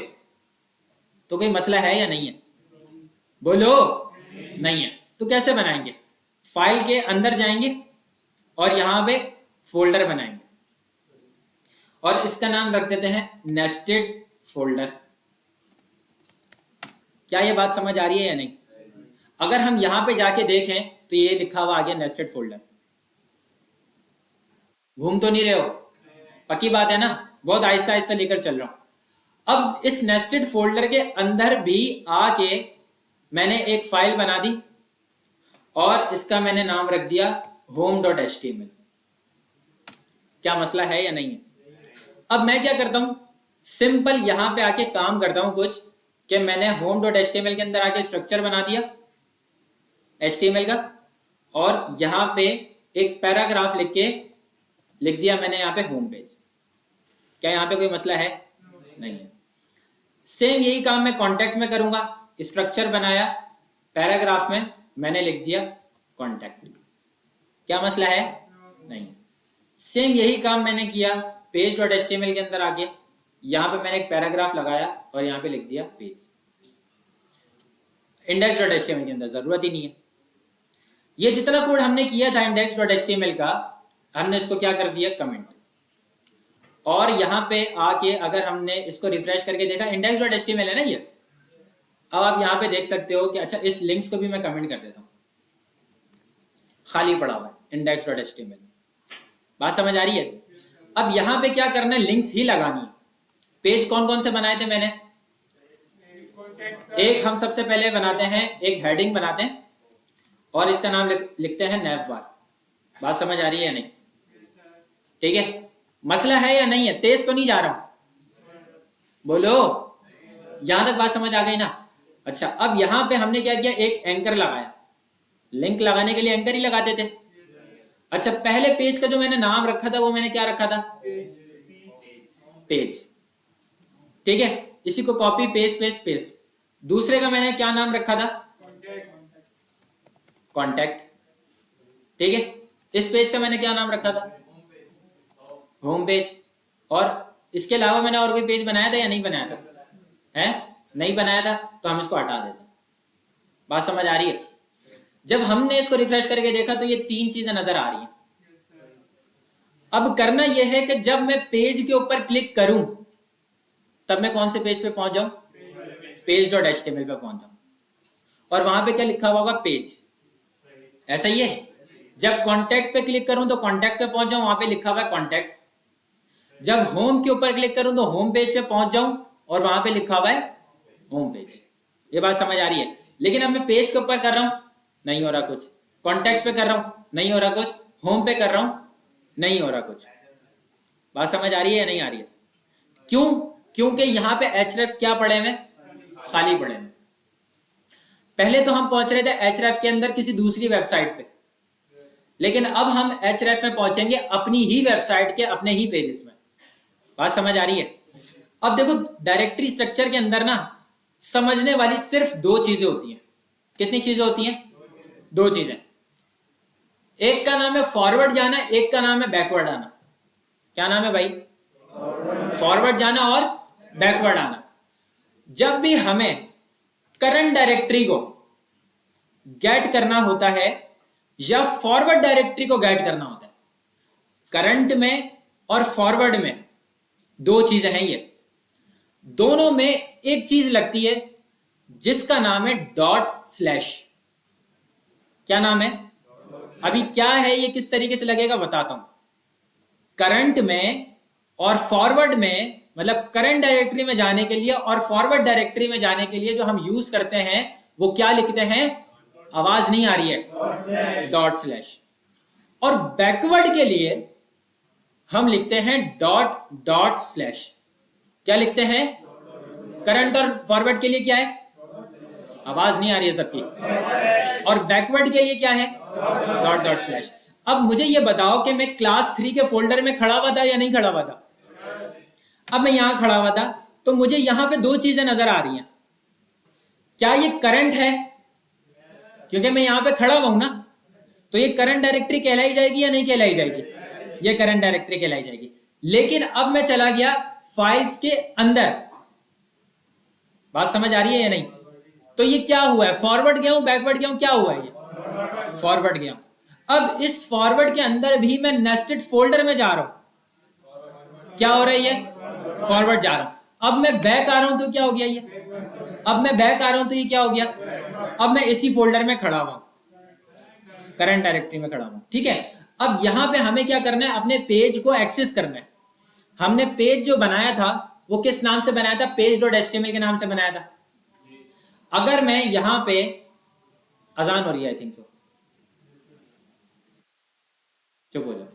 तो कोई मसला है या नहीं है? बोलो। नहीं है। तो कैसे बनाएंगे? फाइल के अंदर जाएंगे और यहां पे फोल्डर बनाएंगे और इसका नाम रख देते हैं नेस्टेड फोल्डर। क्या ये बात समझ आ रही है या नहीं? अगर हम यहां पे जाके देखें तो ये लिखा हुआ आ गया नेस्टेड फोल्डर। घूम तो नहीं रहे हो? पक्की बात है ना? बहुत आहिस्ता आहिस्ता लेकर चल रहा हूं। अब इस नेस्टेड फोल्डर के अंदर भी आके मैंने एक फाइल बना दी और इसका मैंने नाम रख दिया home.html। क्या मसला है या नहीं है? अब मैं क्या करता हूं, सिंपल यहां पे आके काम करता हूं कुछ कि मैंने home.html के अंदर आके स्ट्रक्चर बना दिया HTML का और यहां पे एक पैराग्राफ लिख दिया मैंने यहां पे होम पेज। क्या यहां पे कोई मसला है? नहीं है। सेम यही काम मैं कॉन्टैक्ट में करूंगा। स्ट्रक्चर बनाया, पैराग्राफ में मैंने लिख दिया कॉन्टैक्ट। क्या मसला है? नहीं। सेम यही काम मैंने किया page.html के अंदर आके, यहां पे मैंने एक पैराग्राफ लगाया और यहां पे लिख दिया पेज। index.html के अंदर जरूरत ही नहीं है। ये जितना कोड हमने किया था index.html का, हमने इसको क्या कर दिया कमेंट। और यहां पे आके अगर हमने इसको रिफ्रेश करके देखा, index.html है ना ये। अब आप यहां पे देख सकते हो कि अच्छा इस लिंक्स को भी मैं कमेंट कर देता हूं, खाली पड़ा हुआ है index.html। बात समझ आ रही है? अब यहां पे क्या करना है, लिंक्स ही लगानी है। पेज कौन कौन से बनाए थे मैंने? एक हम सबसे पहले बनाते हैं, एक हेडिंग बनाते हैं और इसका नाम लिखते हैं नैव बार। बात समझ आ रही है या नहीं? ठीक है। मसला है या नहीं है? तेज तो नहीं जा रहा हूं? बोलो। यहां तक बात समझ आ गई ना? अच्छा, अब यहां पे हमने क्या किया, एक एंकर लगाया। लिंक लगाने के लिए एंकर ही लगाते थे। अच्छा, पहले पेज का जो मैंने नाम रखा था वो मैंने क्या रखा था? पेज। ठीक है, इसी को कॉपी पेस्ट पेस्ट पेस्ट। दूसरे का मैंने क्या नाम रखा था? कॉन्टैक्ट। ठीक है, इस पेज का मैंने क्या नाम रखा था? Home page. और इसके अलावा मैंने और कोई पेज बनाया था या नहीं बनाया था? है? नहीं बनाया था, तो हम इसको हटा देते। बात समझ आ रही है? जब हमने इसको रिफ्रेश करके देखा तो ये 3 चीजें नजर आ रही हैं। अब करना यह है कि जब मैं पेज के ऊपर क्लिक करूं तब मैं कौन से पेज पे पहुंच जाऊं? page.html पे पहुंच जाऊं और वहां पे क्या लिखा हुआ होगा? पेज। ऐसा ही है। जब कॉन्टैक्ट पे क्लिक करूं तो कॉन्टैक्ट पे पहुंच जाऊं, वहां पे लिखा हुआ है कॉन्टैक्ट। जब होम के ऊपर क्लिक करूं तो होम पेज पे पहुंच जाऊं और वहां पे लिखा हुआ है होम पेज। ये बात समझ आ रही है? लेकिन अब मैं पेज के ऊपर कर रहा हूं, नहीं हो रहा कुछ। कॉन्टैक्ट पे कर रहा हूं, नहीं हो रहा कुछ। होम पे कर रहा हूं, नहीं हो रहा कुछ। बात समझ आ रही है या नहीं आ रही है? क्यों? क्योंकि यहां पे href क्या पड़े हुए? खाली पड़े हुए। पहले तो हम पहुंच रहे थे href के अंदर किसी दूसरी वेबसाइट पे, लेकिन अब हम href में पहुंचेंगे अपनी ही वेबसाइट के अपने ही पेजेस में। बात समझ आ रही है? अब देखो, डायरेक्टरी स्ट्रक्चर के अंदर ना समझने वाली सिर्फ 2 चीजें होती हैं। कितनी चीजें होती हैं? 2 चीजें। एक का नाम है फॉरवर्ड जाना, एक का नाम है बैकवर्ड आना। क्या नाम है भाई? फॉरवर्ड जाना और बैकवर्ड आना। जब भी हमें करंट डायरेक्टरी को गेट करना होता है या फॉरवर्ड डायरेक्टरी को गेट करना होता है, करंट में और फॉरवर्ड में 2 चीजें हैं। ये दोनों में एक चीज लगती है जिसका नाम है ./ क्या नाम है? अभी क्या है ये, किस तरीके से लगेगा बताता हूं। करंट में और फॉरवर्ड में, मतलब करंट डायरेक्टरी में जाने के लिए और फॉरवर्ड डायरेक्टरी में जाने के लिए जो हम यूज करते हैं वो क्या लिखते हैं? आवाज नहीं आ रही है, डॉट स्लैश। और बैकवर्ड के लिए हम लिखते हैं डॉट डॉट स्लैश। क्या लिखते हैं? करंट और फॉरवर्ड के लिए क्या है? आवाज नहीं आ रही है सबकी। और बैकवर्ड के लिए क्या है? Dot dot slash. अब मुझे ये बताओ कि मैं क्लास 3 के फोल्डर में खड़ा हुआ था या नहीं खड़ा हुआ था? अब मैं यहां खड़ा हुआ था तो मुझे यहां पे दो चीजें नजर आ रही हैं। क्या ये करंट है? क्योंकि मैं यहां पे खड़ा हुआ हूं ना, तो ये करंट डायरेक्टरी कहलाई जाएगी या नहीं कहलाई जाएगी? ये करंट डायरेक्टरी कहलाई जाएगी। लेकिन अब मैं चला गया फाइल्स के अंदर। बात समझ आ रही है या नहीं? तो ये क्या हुआ है? फॉरवर्ड गया हूं, बैकवर्ड गया हूं, क्या हुआ है? ये फॉरवर्ड गया हूं। अब इस फॉरवर्ड के अंदर भी मैं नेस्टेड फोल्डर में जा रहा हूं। क्या हो रहा है? ये फॉरवर्ड जा रहा हूं। अब मैं बैक आ रहा हूं तो क्या हो गया? ये अब मैं बैक आ रहा हूं तो ये क्या हो गया? अब मैं इसी फोल्डर में खड़ा हुआ, करंट डायरेक्टरी में खड़ा हुआ। ठीक है, अब यहां पे हमें क्या करना है? अपने पेज को एक्सेस करना है। हमने पेज जो बनाया था वो किस नाम से बनाया था? page.html के नाम से बनाया था। अगर मैं यहां पे, अजान हो रही है आई थिंक सो, चुप हो जाओ।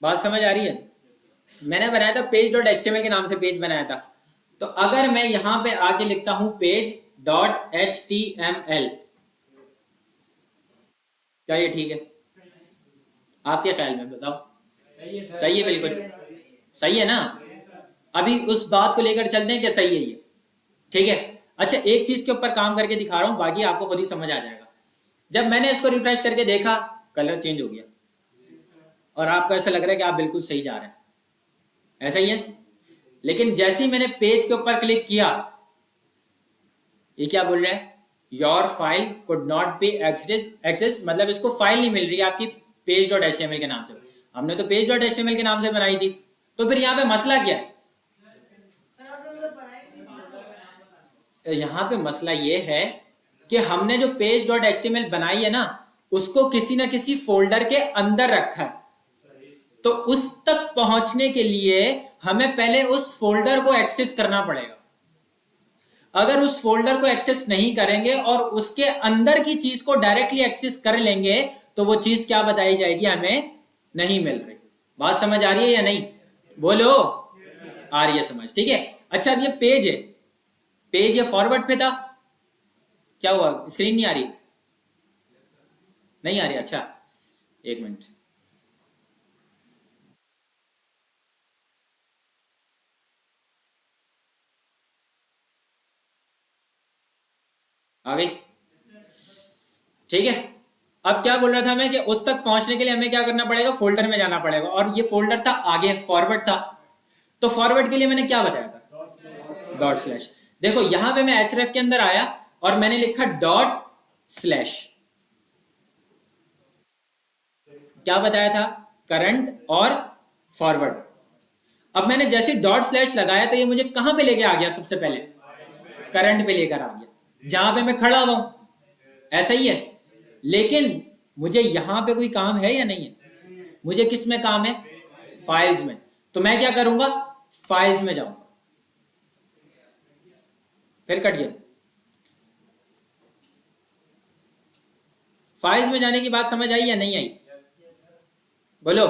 बात समझ आ रही है? मैंने बनाया था page.html के नाम से पेज बनाया था। तो अगर मैं यहां पे आके लिखता हूं page.html, क्या ये ठीक है? आपके ख्याल में बताओ? सही है, बिल्कुल सही है ना? अभी उस बात को लेकर चलते हैं कि सही है ये। ठीक है, अच्छा एक चीज के ऊपर काम करके दिखा रहा हूं, बाकी आपको खुद ही समझ आ जाएगा। जब मैंने इसको रिफ्रेश करके देखा, कलर चेंज हो गया और आपको ऐसा लग रहा है कि आप बिल्कुल सही जा रहे हैं, ऐसा ही है। लेकिन जैसे ही मैंने पेज के ऊपर क्लिक किया, ये क्या बोल रहा है? Your file could not be access, मतलब इसको फाइल नहीं मिल रही है आपकी page.html के नाम से। हमने तो page.html के नाम से बनाई थी, तो फिर यहाँ पे मसला क्या है? सर आपने मतलब बनाई नहीं थी ना? यहाँ पे मसला ये है कि हमने जो page.html बनाई है ना, उसको किसी ना किसी फोल्डर के अंदर रखा है। तो उस तक पहुंचने के लिए हमें पहले उस फोल्डर को एक्सेस करना पड़ेगा। अगर उस फोल्डर को एक्सेस नहीं करेंगे और उसके अंदर की चीज को डायरेक्टली एक्सेस कर लेंगे, तो वो चीज क्या बताई जाएगी? हमें नहीं मिल रही। बात समझ आ रही है या नहीं? बोलो, आ रही है समझ? ठीक है, अच्छा अब ये पेज है, पेज ये फॉरवर्ड पे था, क्या हुआ? स्क्रीन नहीं आ रही? नहीं आ रही? अच्छा एक मिनट, आ गई? ठीक है, अब क्या बोल रहा था मैं कि उस तक पहुंचने के लिए हमें क्या करना पड़ेगा? फोल्डर में जाना पड़ेगा। और ये फोल्डर था आगे, फॉरवर्ड था। तो फॉरवर्ड के लिए मैंने क्या बताया था? Dot slash. देखो यहां पे मैं href के अंदर आया और मैंने लिखा डॉट स्लैश। क्या बताया था? करंट और फॉरवर्ड। अब मैंने जैसे डॉट स्लैश लगाया तो ये मुझे कहां पे लेके आ गया? सबसे पहले करंट पे लेकर आ गया, जहां पे मैं खड़ा हुआ हूं। ऐसा ही है। लेकिन मुझे यहां पे कोई काम है या नहीं है? मुझे किस में काम है? फाइल्स में। तो मैं क्या करूंगा? फाइल्स में जाऊंगा। फिर कट गया। फाइल्स में जाने की बात समझ आई या नहीं आई? बोलो,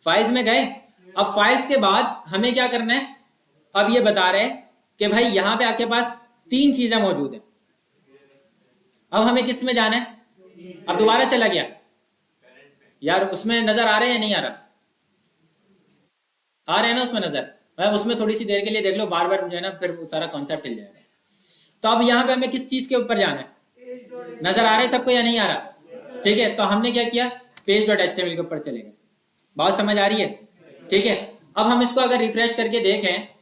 फाइल्स में गए। अब फाइल्स के बाद हमें क्या करना है? अब ये बता रहे कि भाई यहाँ पे आपके पास 3 चीजें मौजूद हैं। अब हमें किस में जाना है? अब दोबारा चला गया यार, उसमें नजर आ रहा है या नहीं आ रहा? आ रहा है ना उसमें नजर? भाई उसमें थोड़ी सी देर के लिए देख लो, बार बार जो है ना फिर सारा कॉन्सेप्ट हिल जाएगा। तो अब यहाँ पे हमें किस चीज के ऊपर जाना है? नजर आ रहा है सबको या नहीं आ रहा? ठीक है, तो हमने क्या किया, page.html के ऊपर चले गए। बात समझ आ रही है? ठीक है, अब हम इसको अगर रिफ्रेश करके देखें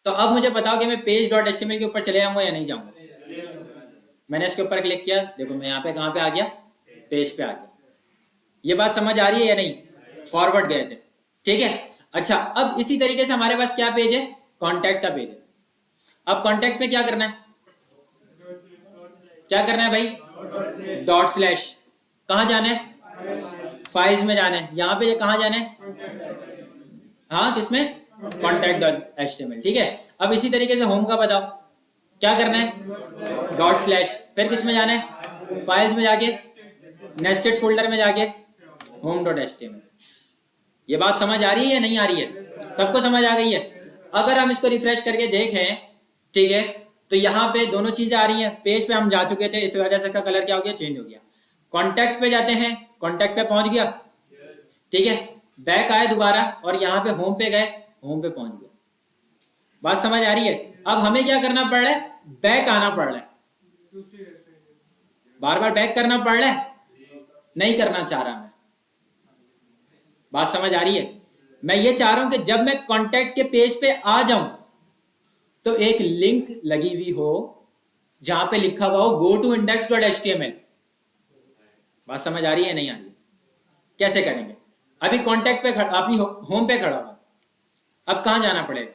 तो अब मुझे बताओ कि मैं page.html के ऊपर चले जाऊंगा या नहीं जाऊंगा? मैंने इसके ऊपर क्लिक किया, देखो मैं यहाँ पे कहाँ पे आ गया, पेज पे आ गया। ये बात समझ आ रही है या नहीं? फॉरवर्ड गए थे, ठीक है। अच्छा, अब इसी तरीके से हमारे पास क्या पेज है, कॉन्टैक्ट का पेज है। अब कॉन्टैक्ट में क्या करना है, क्या करना है भाई, डॉट स्लैश, कहाँ जाना है, फाइल्स में जाना है। यहाँ पे कहाँ जाना है, हाँ किसमें, contact.html, ठीक है। अब इसी तरीके से होम का बताओ क्या करना है, डॉट स्लैश, फिर किस में जाना है, फाइल्स में जाके नेस्टेड फोल्डर में जाके home.html। ये बात समझ आ रही है या नहीं आ रही है? सबको समझ आ गई है? अगर हम इसको रिफ्रेश करके देखें, ठीक है, तो यहाँ पे दोनों चीजें आ रही हैं। पेज पे हम जा चुके थे, इस वजह से इसका कलर क्या हो गया, चेंज हो गया। कॉन्टैक्ट पे जाते हैं, कॉन्टैक्ट पे पहुंच गया, ठीक है, बैक आए दोबारा और यहाँ पे होम पे गए, होम पे पहुंच गया। बात समझ आ रही है? अब हमें क्या करना पड़ रहा है, बैक आना पड़ रहा है, बार बार बैक करना पड़ रहा है, नहीं करना चाह रहा मैं। बात समझ आ रही है? मैं ये चाह रहा हूं कि जब मैं कॉन्टैक्ट के पेज पे आ जाऊं तो एक लिंक लगी हुई हो जहां पे लिखा हुआ हो go to index.html। बात समझ आ रही है नहीं आ रही है? कैसे करेंगे, अभी कॉन्टैक्ट पे अपनी होम पे खड़ा हुआ, अब कहां जाना पड़ेगा,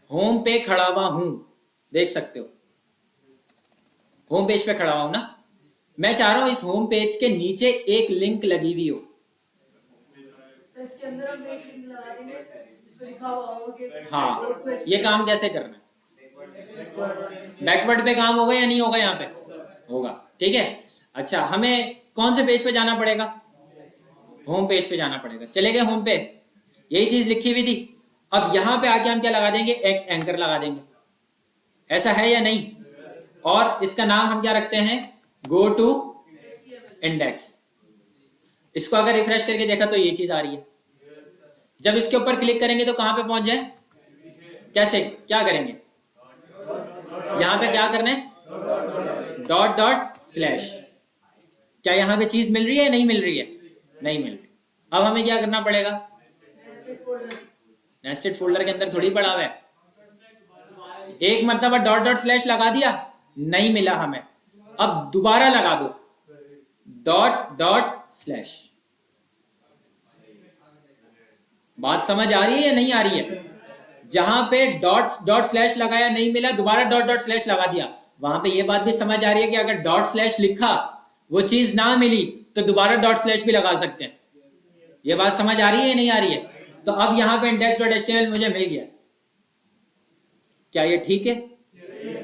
होम पे खड़ा हुआ हूं, देख सकते हो होम पेज पे खड़ा हुआ हूं ना। मैं चाह रहा हूं इस होम पेज के नीचे एक लिंक लगी हुई हो। तो इसके अंदर हम एक लिंक लगा देंगे जिस पे लिखा हुआ होगा कि हाँ, ये काम कैसे करना है, बैकवर्ड पे काम होगा या नहीं होगा, यहाँ पे होगा, ठीक है। अच्छा, हमें कौन से पेज पे जाना पड़ेगा, होम पेज पे जाना पड़ेगा। चले गए होम पे, यही चीज लिखी हुई थी। अब यहाँ पे आके हम क्या लगा देंगे, एक एंकर लगा देंगे, ऐसा है या नहीं। और इसका नाम हम क्या रखते हैं, गो टू इंडेक्स। इसको अगर रिफ्रेश करके देखा तो ये चीज आ रही है। जब इसके ऊपर क्लिक करेंगे तो कहां पे पहुंच जाए, कैसे, क्या करेंगे, यहां पे क्या करना है, डॉट डॉट स्लैश। क्या यहां पे चीज मिल रही है, नहीं मिल रही है, नहीं मिल रही। अब हमें क्या करना पड़ेगा, नेस्टेड फोल्डर के अंदर थोड़ी पड़ा हुआ है। एक मरतबा डॉट डॉट स्लैश लगा दिया, नहीं मिला हमें, अब दोबारा लगा दो डॉट डॉट स्लैश। बात समझ आ रही है या नहीं आ रही है? जहां पे डॉट डॉट स्लैश लगाया नहीं मिला, दोबारा डॉट डॉट स्लैश लगा दिया, वहां पे ये बात भी समझ आ रही है कि अगर डॉट स्लैश लिखा वो चीज ना मिली तो दोबारा डॉट स्लैश भी लगा सकते हैं। ये बात समझ आ रही है या नहीं आ रही है? तो अब यहां पे index.html मुझे मिल गया, क्या ये ठीक है?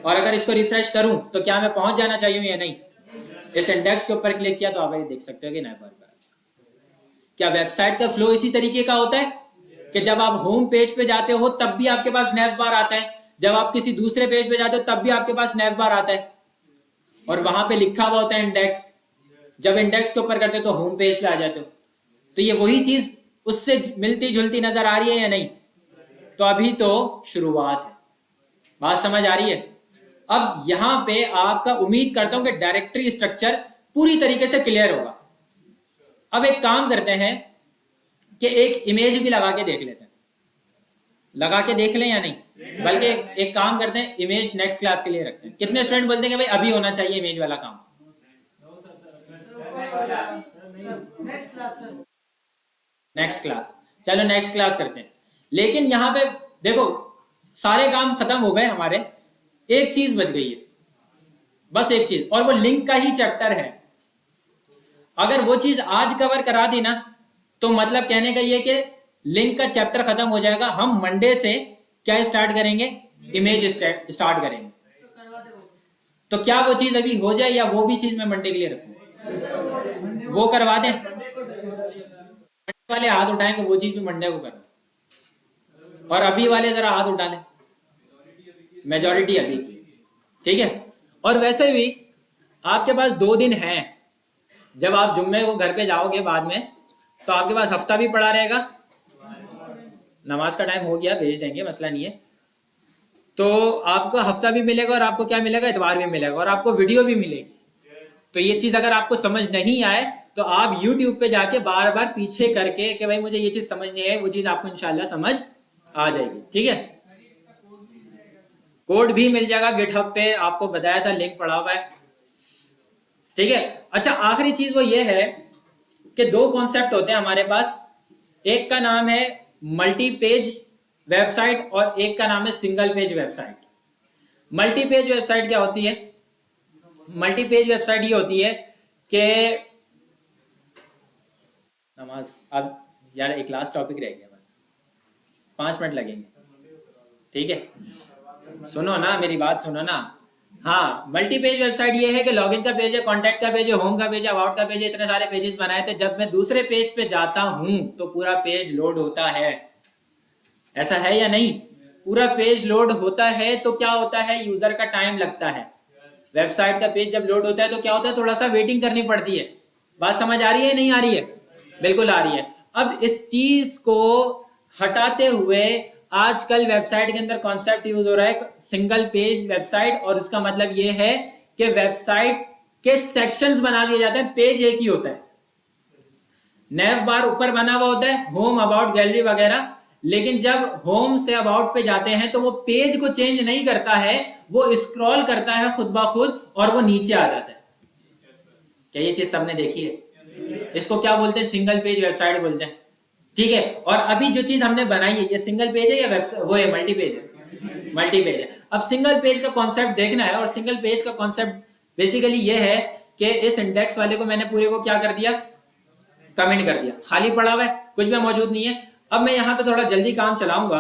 और अगर इसको रिफ्रेश करूं तो क्या मैं पहुंच जाना चाहिए या नहीं? इस इंडेक्स के ऊपर क्लिक किया तो आप ये देख सकते हो कि नैव बार। क्या वेबसाइट का फ्लो इसी तरीके का होता है कि जब आप होम पेज पे जाते हो तब भी आपके पास नैव बार आता है, जब आप किसी दूसरे पेज पे जाते हो तब भी आपके पास नैव बार आता है, और वहां पे लिखा हुआ होता है इंडेक्स। जब इंडेक्स के ऊपर करते हो तो होम पेज पे आ जाते हो। तो ये वही चीज उससे मिलती जुलती नजर आ रही है या नहीं? तो अभी तो शुरुआत है, बात समझ आ रही है? अब यहां पे आपका उम्मीद करता हूं कि डायरेक्टरी स्ट्रक्चर पूरी तरीके से क्लियर होगा। अब एक काम करते हैं कि एक इमेज भी लगा के देख लेते हैं, लगा के देख लें या नहीं, बल्कि एक काम करते हैं, इमेज नेक्स्ट क्लास के लिए रखते हैं। कितने स्टूडेंट बोलते हैं कि भाई अभी होना चाहिए इमेज वाला काम? नेक्स्ट क्लास, चलो नेक्स्ट क्लास करते हैं। लेकिन यहां पे देखो सारे काम खत्म हो गए हमारे, एक चीज बच गई है, बस एक चीज, और वो लिंक का ही चैप्टर है। अगर वो चीज आज कवर करा दी ना तो मतलब कहने का ये कि लिंक का चैप्टर खत्म हो जाएगा। हम मंडे से क्या स्टार्ट करेंगे, इमेज स्टार्ट करेंगे। तो क्या वो चीज अभी हो जाए या वो भी चीज मैं मंडे के लिए रखूं, वो करवा दें? वाले हाथ उठाएंगे वो चीज भी मंडे को करो, और अभी वाले जरा हाथ उठा लें, मेजोरिटी अभी की, ठीक है। और वैसे भी आपके पास 2 दिन हैं, जब आप जुम्मे को घर पे जाओगे बाद में, तो आपके पास हफ्ता भी पड़ा रहेगा, नमाज का टाइम हो गया, भेज देंगे, मसला नहीं है। तो आपको हफ्ता भी मिलेगा और आपको क्या मिलेगा, इतवार भी मिलेगा, और आपको वीडियो भी मिलेगी। तो ये चीज अगर आपको समझ नहीं आए तो आप YouTube पे जाके बार बार पीछे करके कि भाई मुझे ये चीज समझ नहीं है, वो चीज आपको इंशाल्लाह समझ आ जाएगी, ठीक है। कोड भी मिल जाएगा गिटहब पे, आपको बताया था, लिंक पड़ा हुआ है, ठीक है। अच्छा, आखिरी चीज वो ये है कि 2 कॉन्सेप्ट होते हैं हमारे पास, एक का नाम है मल्टी पेज वेबसाइट और एक का नाम है single page website. Multi page website क्या होती है? मल्टी पेज वेबसाइट ये होती है कि नमाज, अब यार एक लास्ट टॉपिक रह गया, बस 5 मिनट लगेंगे, ठीक है। सुनो ना, मेरी बात सुनो ना। हाँ, मल्टी पेज वेबसाइट ये है कि लॉगिन का पेज है, कॉन्टैक्ट का पेज है, होम का पेज है, अबाउट का पेज है, इतने सारे पेजेस बनाए थे। जब मैं दूसरे पेज पे जाता हूं तो पूरा पेज लोड होता है, ऐसा है या नहीं? पूरा पेज लोड होता है तो क्या होता है, यूजर का टाइम लगता है। वेबसाइट का पेज जब लोड होता है तो क्या होता है, थोड़ा सा वेटिंग करनी पड़ती है। बात समझ आ रही है, नहीं आ रही है? बिल्कुल आ रही है। अब इस चीज को हटाते हुए आजकल वेबसाइट के अंदर कॉन्सेप्ट यूज हो रहा है सिंगल पेज वेबसाइट, और उसका मतलब ये है कि वेबसाइट के सेक्शंस बना दिए जाते हैं, पेज एक ही होता है। नैव बार ऊपर बना हुआ होता है, होम, अबाउट, गैलरी वगैरह, लेकिन जब होम से अबाउट पे जाते हैं तो वो पेज को चेंज नहीं करता है, वो स्क्रॉल करता है खुद ब खुद और वो नीचे आ जाता है। क्या ये चीज सबने देखी है? इसको क्या बोलते हैं, सिंगल पेज वेबसाइट बोलते हैं, ठीक है। और अभी जो चीज हमने बनाई है, ये सिंगल पेज है या वेबसाइट, वो है मल्टी पेज है, मल्टी पेज है। अब सिंगल पेज का कॉन्सेप्ट देखना है, और सिंगल पेज का कॉन्सेप्ट बेसिकली ये है कि इस इंडेक्स वाले को मैंने पूरे को क्या कर दिया, कमेंट कर दिया, खाली पड़ा हुआ है, कुछ भी मौजूद नहीं है। अब मैं यहाँ पे थोड़ा जल्दी काम चलाऊंगा,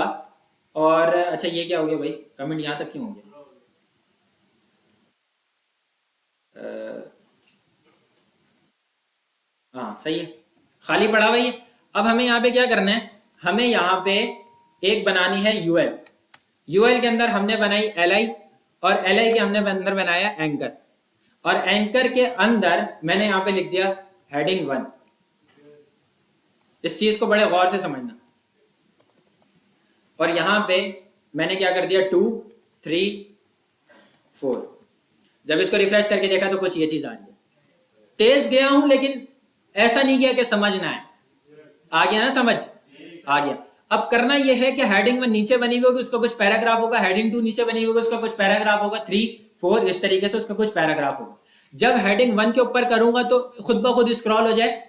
और अच्छा ये क्या हो गया भाई, कमेंट यहाँ तक क्यों हो गया? हाँ सही है, खाली पड़ा हुआ है। अब हमें यहाँ पे क्या करना है, हमें यहाँ पे एक बनानी है यूएल। यूएल के अंदर हमने बनाई एलआई, और एलआई के हमने अंदर बनाया एंकर, और एंकर के अंदर मैंने यहाँ पे लिख दिया हेडिंग 1। इस चीज को बड़े गौर से समझना। और यहां पे मैंने क्या कर दिया, 2 3 4। जब इसको रिफ्रेश करके देखा तो कुछ ये चीज आ रही है। तेज गया हूं लेकिन ऐसा नहीं गया कि समझना है, आ गया ना समझ, आ गया। अब करना यह है कि हेडिंग में नीचे बनी हुई होगी उसका कुछ पैराग्राफ होगा, हेडिंग 2 नीचे बनी होगी उसका कुछ पैराग्राफ होगा, 3 4 इस तरीके से उसका कुछ पैराग्राफ होगा। जब हेडिंग 1 के ऊपर करूंगा तो खुद ब खुद स्क्रॉल हो जाए,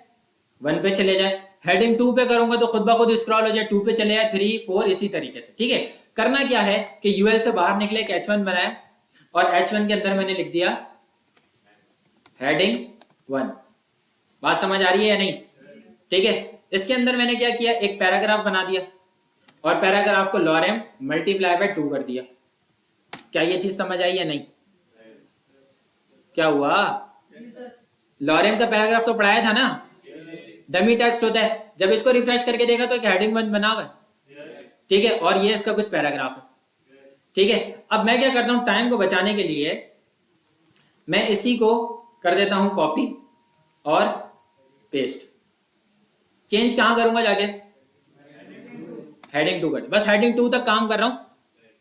1 पे चले जाए। हेडिंग 2 पे करूंगा तो खुद ब खुद स्क्रॉल हो जाए, 2 पे चले जाए, 3 4 इसी तरीके से, ठीक है। करना क्या है कि यूएल से बाहर निकले, एक H1 बनाया, और H1 के अंदर मैंने लिख दिया हेडिंग 1। बात समझ आ रही है या नहीं? ठीक है। इसके अंदर मैंने क्या किया, एक पैराग्राफ बना दिया, और पैराग्राफ को लॉरेम मल्टीप्लाई बाय 2 कर दिया। क्या ये चीज समझ आई या नहीं? क्या हुआ? लॉरेम का पैराग्राफ तो पढ़ाया था ना, डमी टेक्स्ट होता है। जब इसको रिफ्रेश करके देखा तो एक हेडिंग 1 बना हुआ है, ठीक है, और ये इसका कुछ पैराग्राफ है, ठीक है। अब मैं क्या करता हूं, टाइम को बचाने के लिए मैं इसी को कर देता हूं कॉपी और पेस्ट। चेंज कहां करूंगा जाके, हेडिंग 2 कर, बस हेडिंग 2 तक काम कर रहा हूं,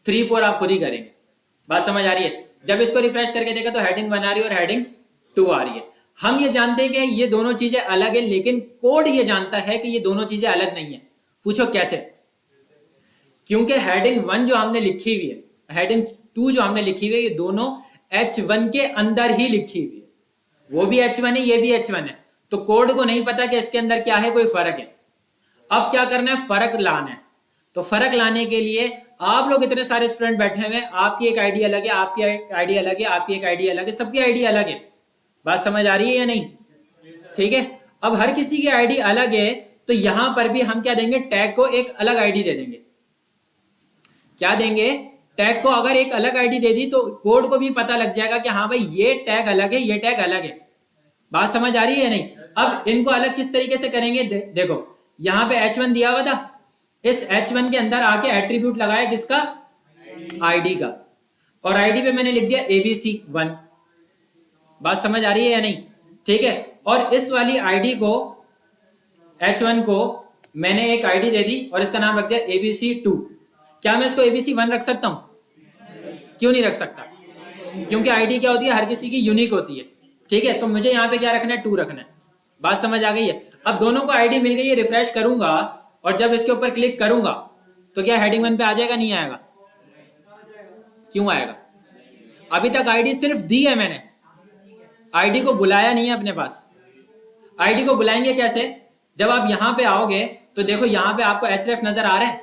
3 4 आप खुद ही करेंगे। बात समझ आ रही है? जब इसको रिफ्रेश करके देखा तो हेडिंग 1 आ रही है और हेडिंग 2 आ रही है। हम ये जानते हैं कि ये दोनों चीजें अलग है, लेकिन कोड ये जानता है कि ये दोनों चीजें अलग नहीं है। पूछो कैसे? क्योंकि हेडिंग 1 जो हमने लिखी हुई है, हेडिंग 2 जो हमने लिखी हुई है, ये दोनों H1 के अंदर ही लिखी हुई है। वो भी H1 है, ये भी H1 है, तो कोड को नहीं पता कि इसके अंदर क्या है, कोई फर्क है। अब क्या करना है, फर्क लाना है। तो फर्क लाने के लिए आप लोग इतने सारे स्टूडेंट बैठे हुए हैं, आपकी एक आईडी अलग है, आपकी आईडी अलग है, आपकी एक आईडी अलग है, सबकी आईडी अलग है। बात समझ आ रही है या नहीं? ठीक है। अब हर किसी की आईडी अलग है, तो यहां पर भी हम क्या देंगे, टैग को एक अलग आईडी दे देंगे। क्या देंगे, टैग को अगर एक अलग आईडी दे दी तो कोड को भी पता लग जाएगा कि हाँ भाई ये टैग अलग है, ये टैग अलग है। बात समझ आ रही है या नहीं? अब इनको अलग किस तरीके से करेंगे, देखो यहाँ पे H1 दिया हुआ था, इस H1 के अंदर आके एट्रीब्यूट लगाया किसका, आईडी का, और आईडी पे मैंने लिख दिया ABC1। बात समझ आ रही है या नहीं? ठीक है, और इस वाली आईडी को H1 को मैंने एक आईडी दे दी और इसका नाम रख दिया ABC2। क्या मैं इसको ABC1 रख सकता हूं? क्यों नहीं रख सकता? क्योंकि आईडी क्या होती है, हर किसी की यूनिक होती है। ठीक है, तो मुझे यहाँ पे क्या रखना है, 2 रखना है। बात समझ आ गई है? अब दोनों को आईडी मिल गई है, रिफ्रेश करूंगा और जब इसके ऊपर क्लिक करूंगा तो क्या हेडिंग 1 पे आ जाएगा, नहीं आएगा? क्यों आएगा? अभी तक आईडी सिर्फ दी है मैंने, आईडी को बुलाया नहीं है अपने पास। आईडी को बुलाएंगे कैसे? जब आप यहां पे आओगे तो देखो यहां पे आपको href नजर आ रहा है।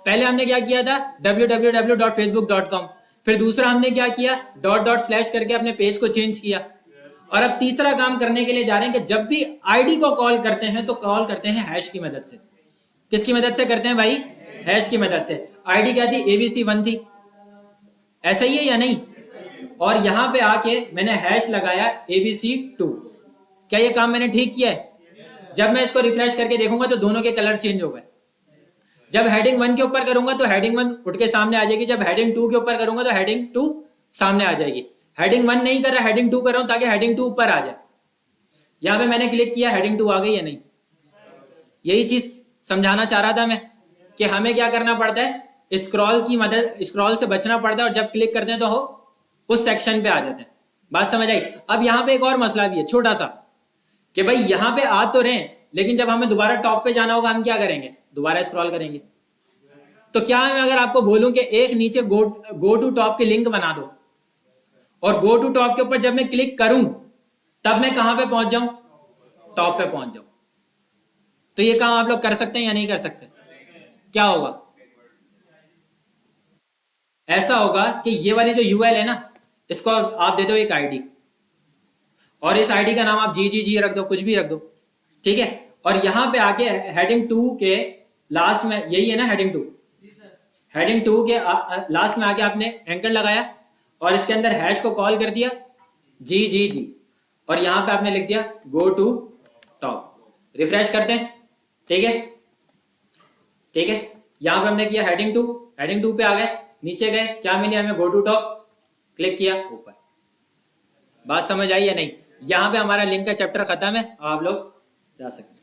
पहले हमने क्या किया था, www.facebook.com, फिर दूसरा हमने क्या किया, .. करके अपने पेज को चेंज किया, और अब तीसरा काम करने के लिए जा रहे हैं कि जब भी आईडी को कॉल करते हैं तो कॉल करते हैं हैश की मदद से। किसकी मदद से करते हैं भाई? हैश की मदद से। आईडी क्या थी, ABC1 थी, ऐसा ही है या नहीं? और यहां पे आके मैंने हैश लगाया ABC2। क्या ये काम मैंने ठीक किया है? जब मैं इसको रिफ्रेश करके देखूंगा तो दोनों के कलर चेंज हो गए। जब हेडिंग 1 के ऊपर करूंगा तो हेडिंग 1 उठ के सामने आ जाएगी, जब हेडिंग 2 के ऊपर करूंगा तो हेडिंग 2 सामने आ जाएगी। हेडिंग 1 नहीं कर रहा, हेडिंग 2 कर रहा हूं ताकि हेडिंग 2 ऊपर आ जाए। यहां पे मैंने क्लिक किया, हेडिंग 2 आ गई या नहीं? यही चीज समझाना चाह रहा था मैं कि हमें क्या करना पड़ता है, स्क्रॉल की मदद, स्क्रॉल से बचना पड़ता है, और जब क्लिक करते हैं तो हो उस सेक्शन पे आ जाते हैं। बात समझ आई? अब यहाँ पे एक और मसला भी है छोटा सा, कि भाई यहाँ पे आ तो रहे लेकिन जब हमें दोबारा टॉप पे जाना होगा हम क्या करेंगे, दोबारा स्क्रॉल करेंगे। तो क्या मैं अगर आपको बोलूं कि एक नीचे गो टू टॉप की लिंक बना दो, और गो टू टॉप के ऊपर जब मैं क्लिक करूं तब मैं कहां पे पहुंच जाऊं, टॉप पे पहुंच जाऊं, तो ये काम आप लोग कर सकते हैं या नहीं कर सकते? क्या होगा? ऐसा होगा कि ये वाली जो यूआरएल है ना, इसको आप दे दो एक आईडी, और इस आईडी का नाम आप जी रख दो, कुछ भी रख दो, ठीक है। और यहां पे आके हेडिंग 2 के लास्ट में, यही है ना हेडिंग 2, हेडिंग 2 के लास्ट में आके आपने एंकर लगाया और इसके अंदर हैश को कॉल कर दिया जी, और यहां पे आपने लिख दिया गो टू टॉप। रिफ्रेश करते हैं, ठीक है, ठीक है। यहां पे हमने किया हेडिंग 2 पे आ गए, नीचे गए, क्या मिले हमें, गो टू टॉप, क्लिक किया ऊपर। बात समझ आई या नहीं? यहां पे हमारा लिंक का चैप्टर खत्म है, आप लोग जा सकते हैं।